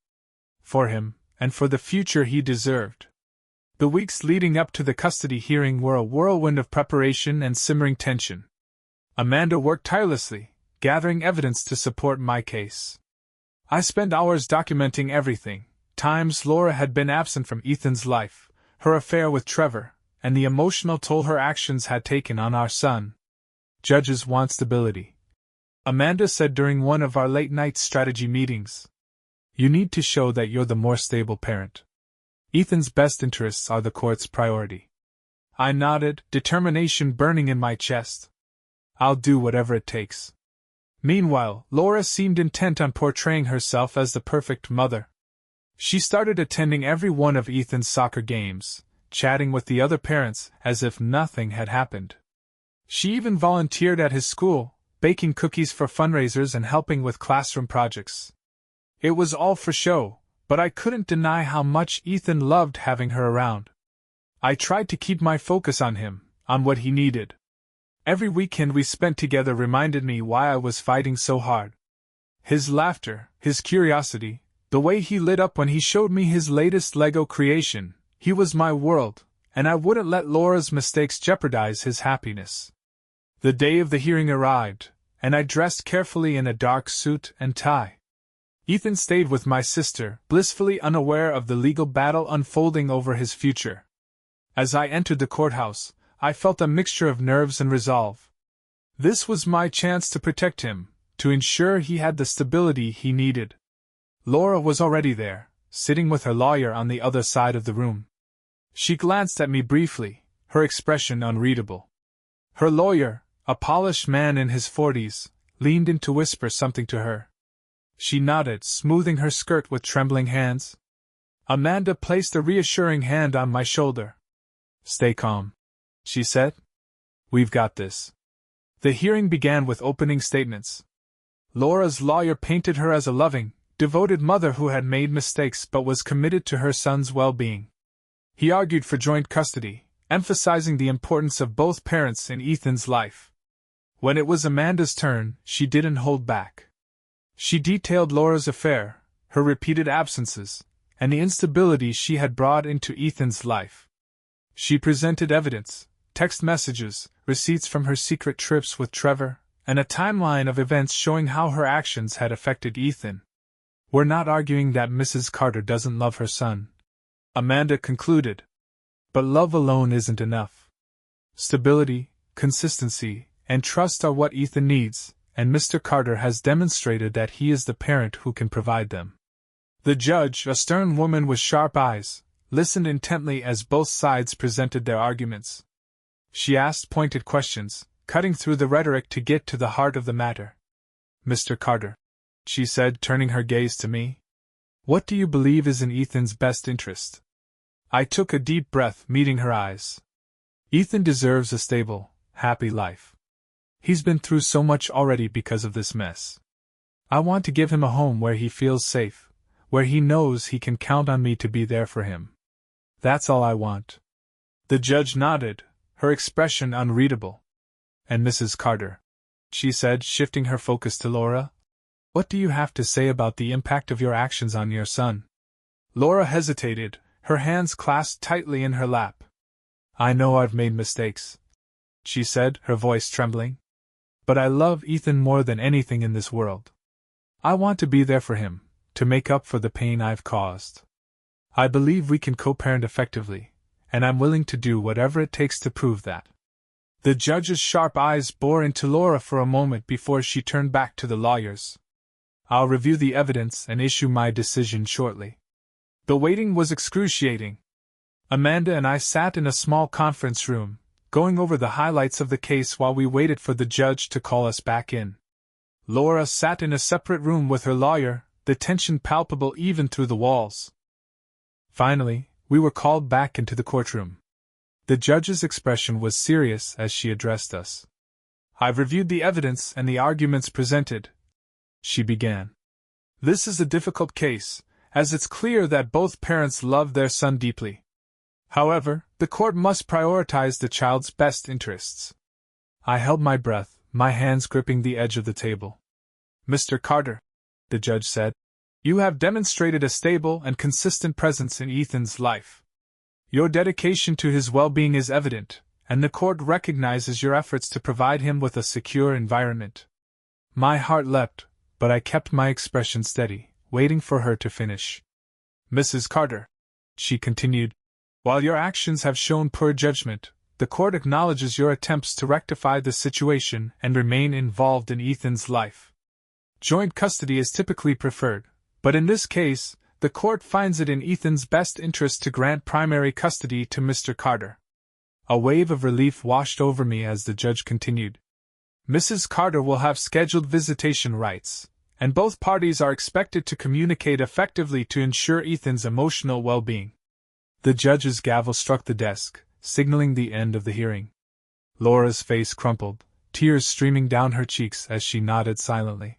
For him, and for the future he deserved. The weeks leading up to the custody hearing were a whirlwind of preparation and simmering tension. Amanda worked tirelessly, gathering evidence to support my case. I spent hours documenting everything, times Laura had been absent from Ethan's life, her affair with Trevor, and the emotional toll her actions had taken on our son. Judges want stability, Amanda said during one of our late-night strategy meetings. You need to show that you're the more stable parent. Ethan's best interests are the court's priority. I nodded, determination burning in my chest. I'll do whatever it takes. Meanwhile, Laura seemed intent on portraying herself as the perfect mother. She started attending every one of Ethan's soccer games, chatting with the other parents as if nothing had happened. She even volunteered at his school, baking cookies for fundraisers and helping with classroom projects. It was all for show, but I couldn't deny how much Ethan loved having her around. I tried to keep my focus on him, on what he needed. Every weekend we spent together reminded me why I was fighting so hard. His laughter, his curiosity, the way he lit up when he showed me his latest Lego creation, he was my world, and I wouldn't let Laura's mistakes jeopardize his happiness. The day of the hearing arrived, and I dressed carefully in a dark suit and tie. Ethan stayed with my sister, blissfully unaware of the legal battle unfolding over his future. As I entered the courthouse, I felt a mixture of nerves and resolve. This was my chance to protect him, to ensure he had the stability he needed. Laura was already there, sitting with her lawyer on the other side of the room. She glanced at me briefly, her expression unreadable. Her lawyer, a polished man in his 40s, leaned in to whisper something to her. She nodded, smoothing her skirt with trembling hands. Amanda placed a reassuring hand on my shoulder. "Stay calm," she said. "We've got this." The hearing began with opening statements. Laura's lawyer painted her as a loving, devoted mother who had made mistakes but was committed to her son's well-being. He argued for joint custody, emphasizing the importance of both parents in Ethan's life. When it was Amanda's turn, she didn't hold back. She detailed Laura's affair, her repeated absences, and the instability she had brought into Ethan's life. She presented evidence, text messages, receipts from her secret trips with Trevor, and a timeline of events showing how her actions had affected Ethan. "We're not arguing that Mrs. Carter doesn't love her son," Amanda concluded. "But love alone isn't enough. Stability, consistency, and trust are what Ethan needs, and Mr. Carter has demonstrated that he is the parent who can provide them." The judge, a stern woman with sharp eyes, listened intently as both sides presented their arguments. She asked pointed questions, cutting through the rhetoric to get to the heart of the matter. "Mr. Carter," she said, turning her gaze to me, "what do you believe is in Ethan's best interest?" I took a deep breath, meeting her eyes. "Ethan deserves a stable, happy life. He's been through so much already because of this mess. I want to give him a home where he feels safe, where he knows he can count on me to be there for him. That's all I want." The judge nodded, her expression unreadable. "And Mrs. Carter," she said, shifting her focus to Laura, "what do you have to say about the impact of your actions on your son?" Laura hesitated, her hands clasped tightly in her lap. "I know I've made mistakes," she said, her voice trembling. "But I love Ethan more than anything in this world. I want to be there for him, to make up for the pain I've caused. I believe we can co-parent effectively, and I'm willing to do whatever it takes to prove that." The judge's sharp eyes bore into Laura for a moment before she turned back to the lawyers. "I'll review the evidence and issue my decision shortly." The waiting was excruciating. Amanda and I sat in a small conference room, going over the highlights of the case while we waited for the judge to call us back in. Laura sat in a separate room with her lawyer, the tension palpable even through the walls. Finally, we were called back into the courtroom. The judge's expression was serious as she addressed us. "I've reviewed the evidence and the arguments presented," she began. "This is a difficult case, as it's clear that both parents love their son deeply. However, the court must prioritize the child's best interests." I held my breath, my hands gripping the edge of the table. "Mr. Carter," the judge said, "you have demonstrated a stable and consistent presence in Ethan's life. Your dedication to his well-being is evident, and the court recognizes your efforts to provide him with a secure environment." My heart leapt, but I kept my expression steady, waiting for her to finish. "Mrs. Carter," she continued, "while your actions have shown poor judgment, the court acknowledges your attempts to rectify the situation and remain involved in Ethan's life. Joint custody is typically preferred, but in this case, the court finds it in Ethan's best interest to grant primary custody to Mr. Carter." A wave of relief washed over me as the judge continued. "Mrs. Carter will have scheduled visitation rights, and both parties are expected to communicate effectively to ensure Ethan's emotional well-being. The judge's gavel struck the desk, signaling the end of the hearing. Laura's face crumpled, tears streaming down her cheeks as she nodded silently.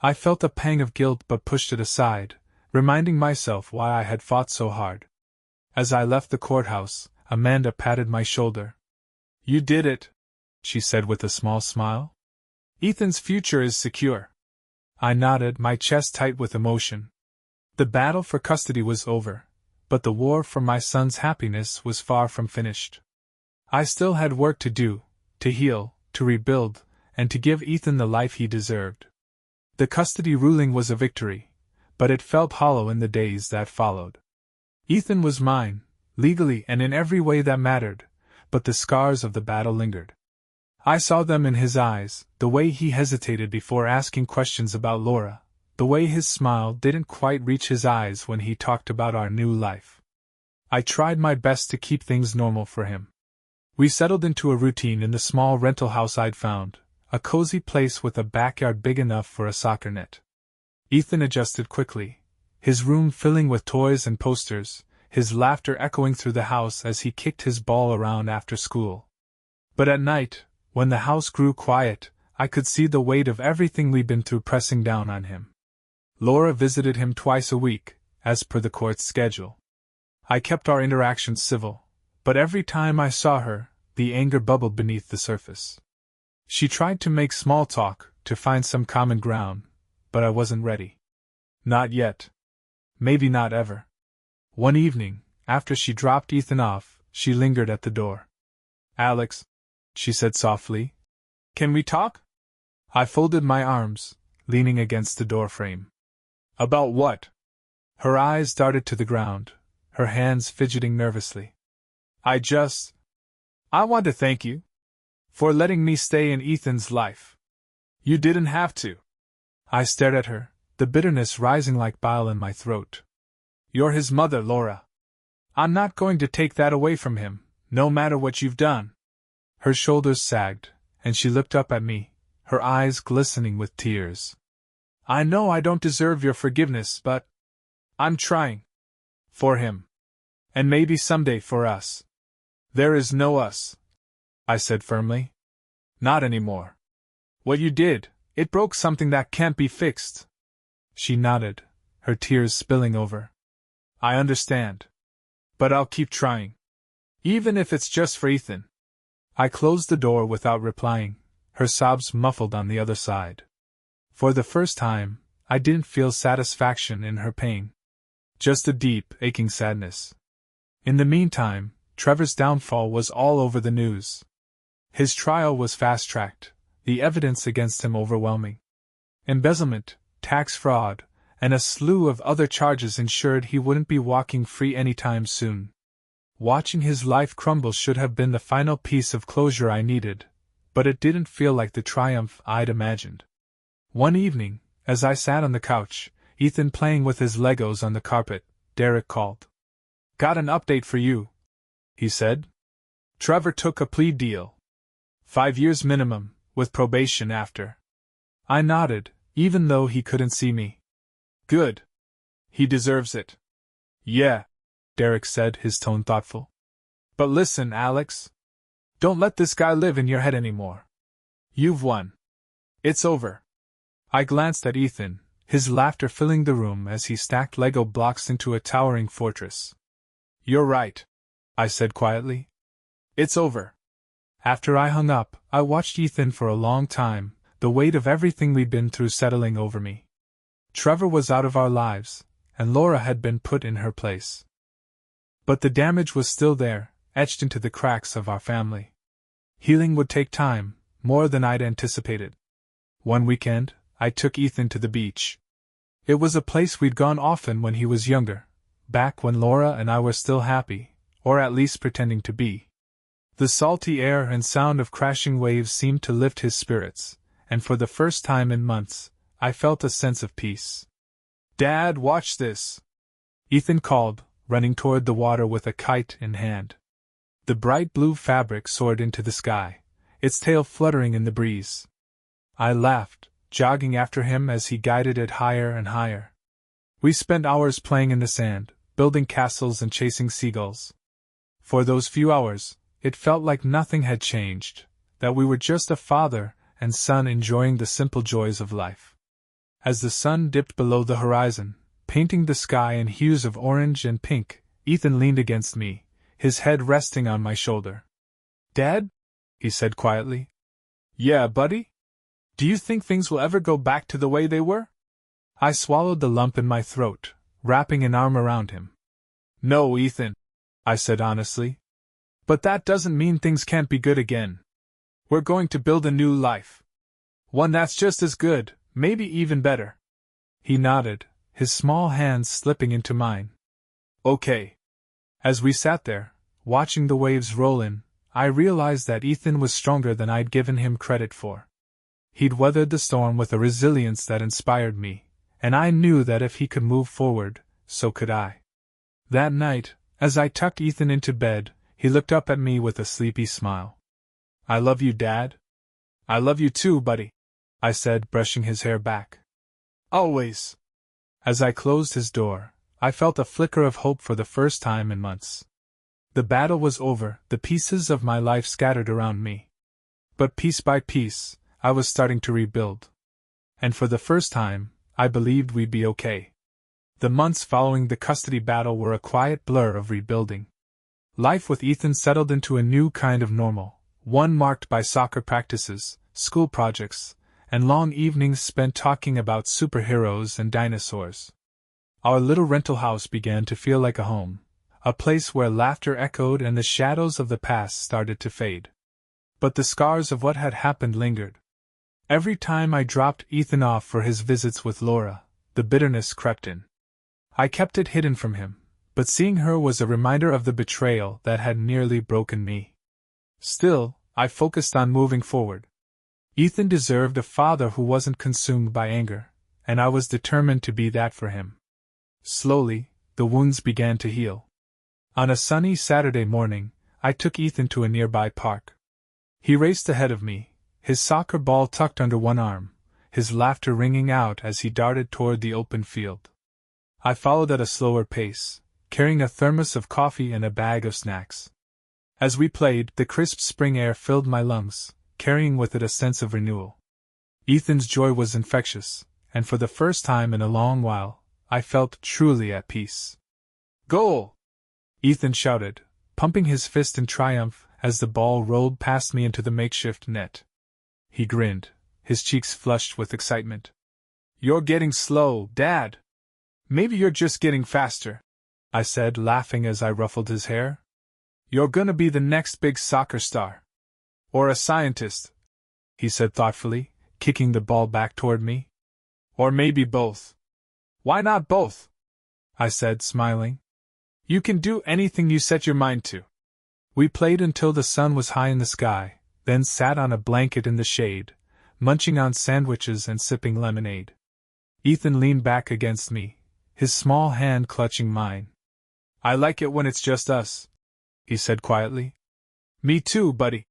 I felt a pang of guilt but pushed it aside, reminding myself why I had fought so hard. As I left the courthouse, Amanda patted my shoulder. "You did it," she said with a small smile. "Ethan's future is secure." I nodded, my chest tight with emotion. The battle for custody was over, but the war for my son's happiness was far from finished. I still had work to do, to heal, to rebuild, and to give Ethan the life he deserved. The custody ruling was a victory, but it felt hollow in the days that followed. Ethan was mine, legally and in every way that mattered, but the scars of the battle lingered. I saw them in his eyes, the way he hesitated before asking questions about Laura, the way his smile didn't quite reach his eyes when he talked about our new life. I tried my best to keep things normal for him. We settled into a routine in the small rental house I'd found, a cozy place with a backyard big enough for a soccer net. Ethan adjusted quickly, his room filling with toys and posters, his laughter echoing through the house as he kicked his ball around after school. But at night, when the house grew quiet, I could see the weight of everything we'd been through pressing down on him. Laura visited him twice a week, as per the court's schedule. I kept our interactions civil, but every time I saw her, the anger bubbled beneath the surface. She tried to make small talk, to find some common ground, but I wasn't ready. Not yet. Maybe not ever. One evening, after she dropped Ethan off, she lingered at the door. "Alex," she said softly, "can we talk?" I folded my arms, leaning against the doorframe. "About what?" Her eyes darted to the ground, her hands fidgeting nervously. I want to thank you for letting me stay in Ethan's life. You didn't have to." I stared at her, the bitterness rising like bile in my throat. "You're his mother, Laura. I'm not going to take that away from him, no matter what you've done." Her shoulders sagged, and she looked up at me, her eyes glistening with tears. "I know I don't deserve your forgiveness, but I'm trying. For him. And maybe someday for us." "There is no us," I said firmly. "Not anymore. What you did, it broke something that can't be fixed." She nodded, her tears spilling over. "I understand. But I'll keep trying. Even if it's just for Ethan." I closed the door without replying, her sobs muffled on the other side. For the first time, I didn't feel satisfaction in her pain. Just a deep, aching sadness. In the meantime, Trevor's downfall was all over the news. His trial was fast-tracked, the evidence against him overwhelming. Embezzlement, tax fraud, and a slew of other charges ensured he wouldn't be walking free anytime soon. Watching his life crumble should have been the final piece of closure I needed, but it didn't feel like the triumph I'd imagined. One evening, as I sat on the couch, Ethan playing with his Legos on the carpet, Derek called. "Got an update for you," he said. "Trevor took a plea deal. 5 years minimum, with probation after." I nodded, even though he couldn't see me. "Good. He deserves it." "Yeah," Derek said, his tone thoughtful. "But listen, Alex. Don't let this guy live in your head anymore. You've won. It's over." I glanced at Ethan, his laughter filling the room as he stacked Lego blocks into a towering fortress. "You're right," I said quietly. "It's over." After I hung up, I watched Ethan for a long time, the weight of everything we'd been through settling over me. Trevor was out of our lives, and Laura had been put in her place. But the damage was still there, etched into the cracks of our family. Healing would take time, more than I'd anticipated. One weekend, I took Ethan to the beach. It was a place we'd gone often when he was younger, back when Laura and I were still happy, or at least pretending to be. The salty air and sound of crashing waves seemed to lift his spirits, and for the first time in months, I felt a sense of peace. "Dad, watch this!" Ethan called, running toward the water with a kite in hand. The bright blue fabric soared into the sky, its tail fluttering in the breeze. I laughed, jogging after him as he guided it higher and higher. We spent hours playing in the sand, building castles and chasing seagulls. For those few hours, it felt like nothing had changed, that we were just a father and son enjoying the simple joys of life. As the sun dipped below the horizon, painting the sky in hues of orange and pink, Ethan leaned against me, his head resting on my shoulder. "Dad?" he said quietly. "Yeah, buddy? Do you think things will ever go back to the way they were?" I swallowed the lump in my throat, wrapping an arm around him. "No, Ethan," I said honestly. "But that doesn't mean things can't be good again. We're going to build a new life. One that's just as good, maybe even better." He nodded, his small hands slipping into mine. "Okay." As we sat there, watching the waves roll in, I realized that Ethan was stronger than I'd given him credit for. He'd weathered the storm with a resilience that inspired me, and I knew that if he could move forward, so could I. That night, as I tucked Ethan into bed, he looked up at me with a sleepy smile. "I love you, Dad." "I love you too, buddy," I said, brushing his hair back. "Always." As I closed his door, I felt a flicker of hope for the first time in months. The battle was over, the pieces of my life scattered around me. But piece by piece, I was starting to rebuild. And for the first time, I believed we'd be okay. The months following the custody battle were a quiet blur of rebuilding. Life with Ethan settled into a new kind of normal, one marked by soccer practices, school projects, and long evenings spent talking about superheroes and dinosaurs. Our little rental house began to feel like a home, a place where laughter echoed and the shadows of the past started to fade. But the scars of what had happened lingered. Every time I dropped Ethan off for his visits with Laura, the bitterness crept in. I kept it hidden from him, but seeing her was a reminder of the betrayal that had nearly broken me. Still, I focused on moving forward. Ethan deserved a father who wasn't consumed by anger, and I was determined to be that for him. Slowly, the wounds began to heal. On a sunny Saturday morning, I took Ethan to a nearby park. He raced ahead of me, his soccer ball tucked under one arm, his laughter ringing out as he darted toward the open field. I followed at a slower pace, carrying a thermos of coffee and a bag of snacks. As we played, the crisp spring air filled my lungs, carrying with it a sense of renewal. Ethan's joy was infectious, and for the first time in a long while, I felt truly at peace. "Goal!" Ethan shouted, pumping his fist in triumph as the ball rolled past me into the makeshift net. He grinned, his cheeks flushed with excitement. "You're getting slow, Dad. Maybe you're just getting faster," I said, laughing as I ruffled his hair. "You're gonna be the next big soccer star. Or a scientist," he said thoughtfully, kicking the ball back toward me. "Or maybe both." "Why not both?" I said, smiling. "You can do anything you set your mind to." We played until the sun was high in the sky, then sat on a blanket in the shade, munching on sandwiches and sipping lemonade. Ethan leaned back against me, his small hand clutching mine. "I like it when it's just us," he said quietly. "Me too, buddy,"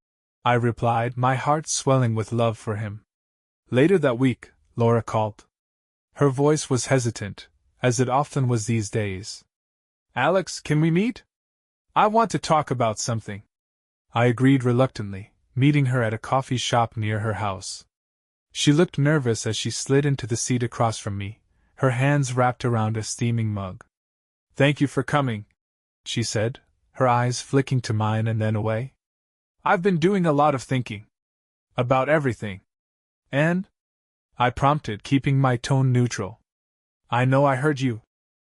I replied, my heart swelling with love for him. Later that week, Laura called. Her voice was hesitant, as it often was these days. "Alex, can we meet? I want to talk about something." I agreed reluctantly, meeting her at a coffee shop near her house. She looked nervous as she slid into the seat across from me, her hands wrapped around a steaming mug. "Thank you for coming," she said, her eyes flicking to mine and then away. "I've been doing a lot of thinking. About everything." "And?" I prompted, keeping my tone neutral. "I know I hurt you,"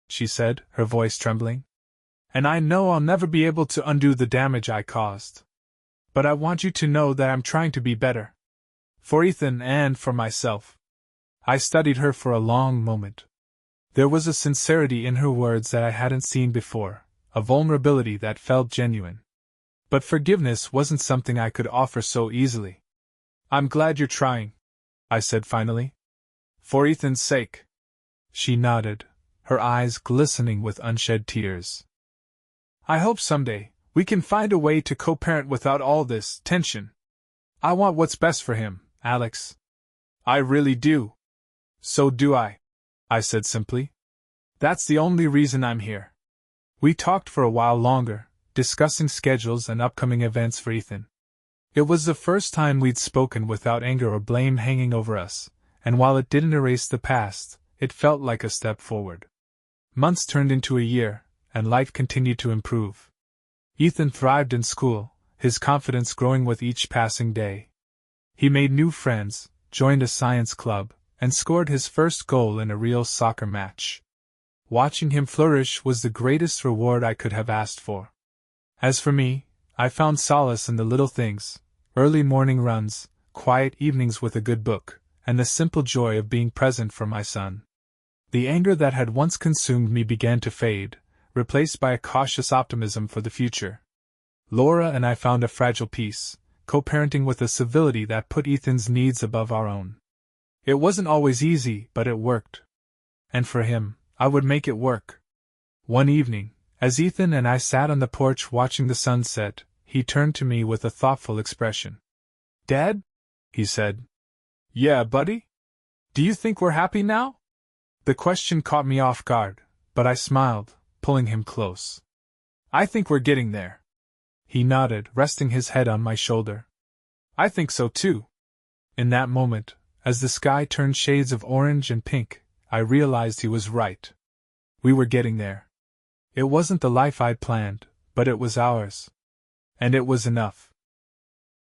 she said, her voice trembling. "And I know I'll never be able to undo the damage I caused. But I want you to know that I'm trying to be better. For Ethan and for myself." I studied her for a long moment. There was a sincerity in her words that I hadn't seen before, a vulnerability that felt genuine. But forgiveness wasn't something I could offer so easily. "I'm glad you're trying," I said finally. "For Ethan's sake." She nodded, her eyes glistening with unshed tears. "I hope someday we can find a way to co-parent without all this tension. I want what's best for him, Alex. I really do." "So do I," I said simply. "That's the only reason I'm here." We talked for a while longer, discussing schedules and upcoming events for Ethan. It was the first time we'd spoken without anger or blame hanging over us, and while it didn't erase the past, it felt like a step forward. Months turned into a year, and life continued to improve. Ethan thrived in school, his confidence growing with each passing day. He made new friends, joined a science club, and scored his first goal in a real soccer match. Watching him flourish was the greatest reward I could have asked for. As for me, I found solace in the little things: early morning runs, quiet evenings with a good book, and the simple joy of being present for my son. The anger that had once consumed me began to fade, replaced by a cautious optimism for the future. Laura and I found a fragile peace, co-parenting with a civility that put Ethan's needs above our own. It wasn't always easy, but it worked. And for him, I would make it work. One evening, as Ethan and I sat on the porch watching the sunset, he turned to me with a thoughtful expression. "Dad?" he said. "Yeah, buddy? Do you think we're happy now?" The question caught me off guard, but I smiled, pulling him close. "I think we're getting there." He nodded, resting his head on my shoulder. "I think so too." In that moment, as the sky turned shades of orange and pink, I realized he was right. We were getting there. It wasn't the life I'd planned, but it was ours. And it was enough.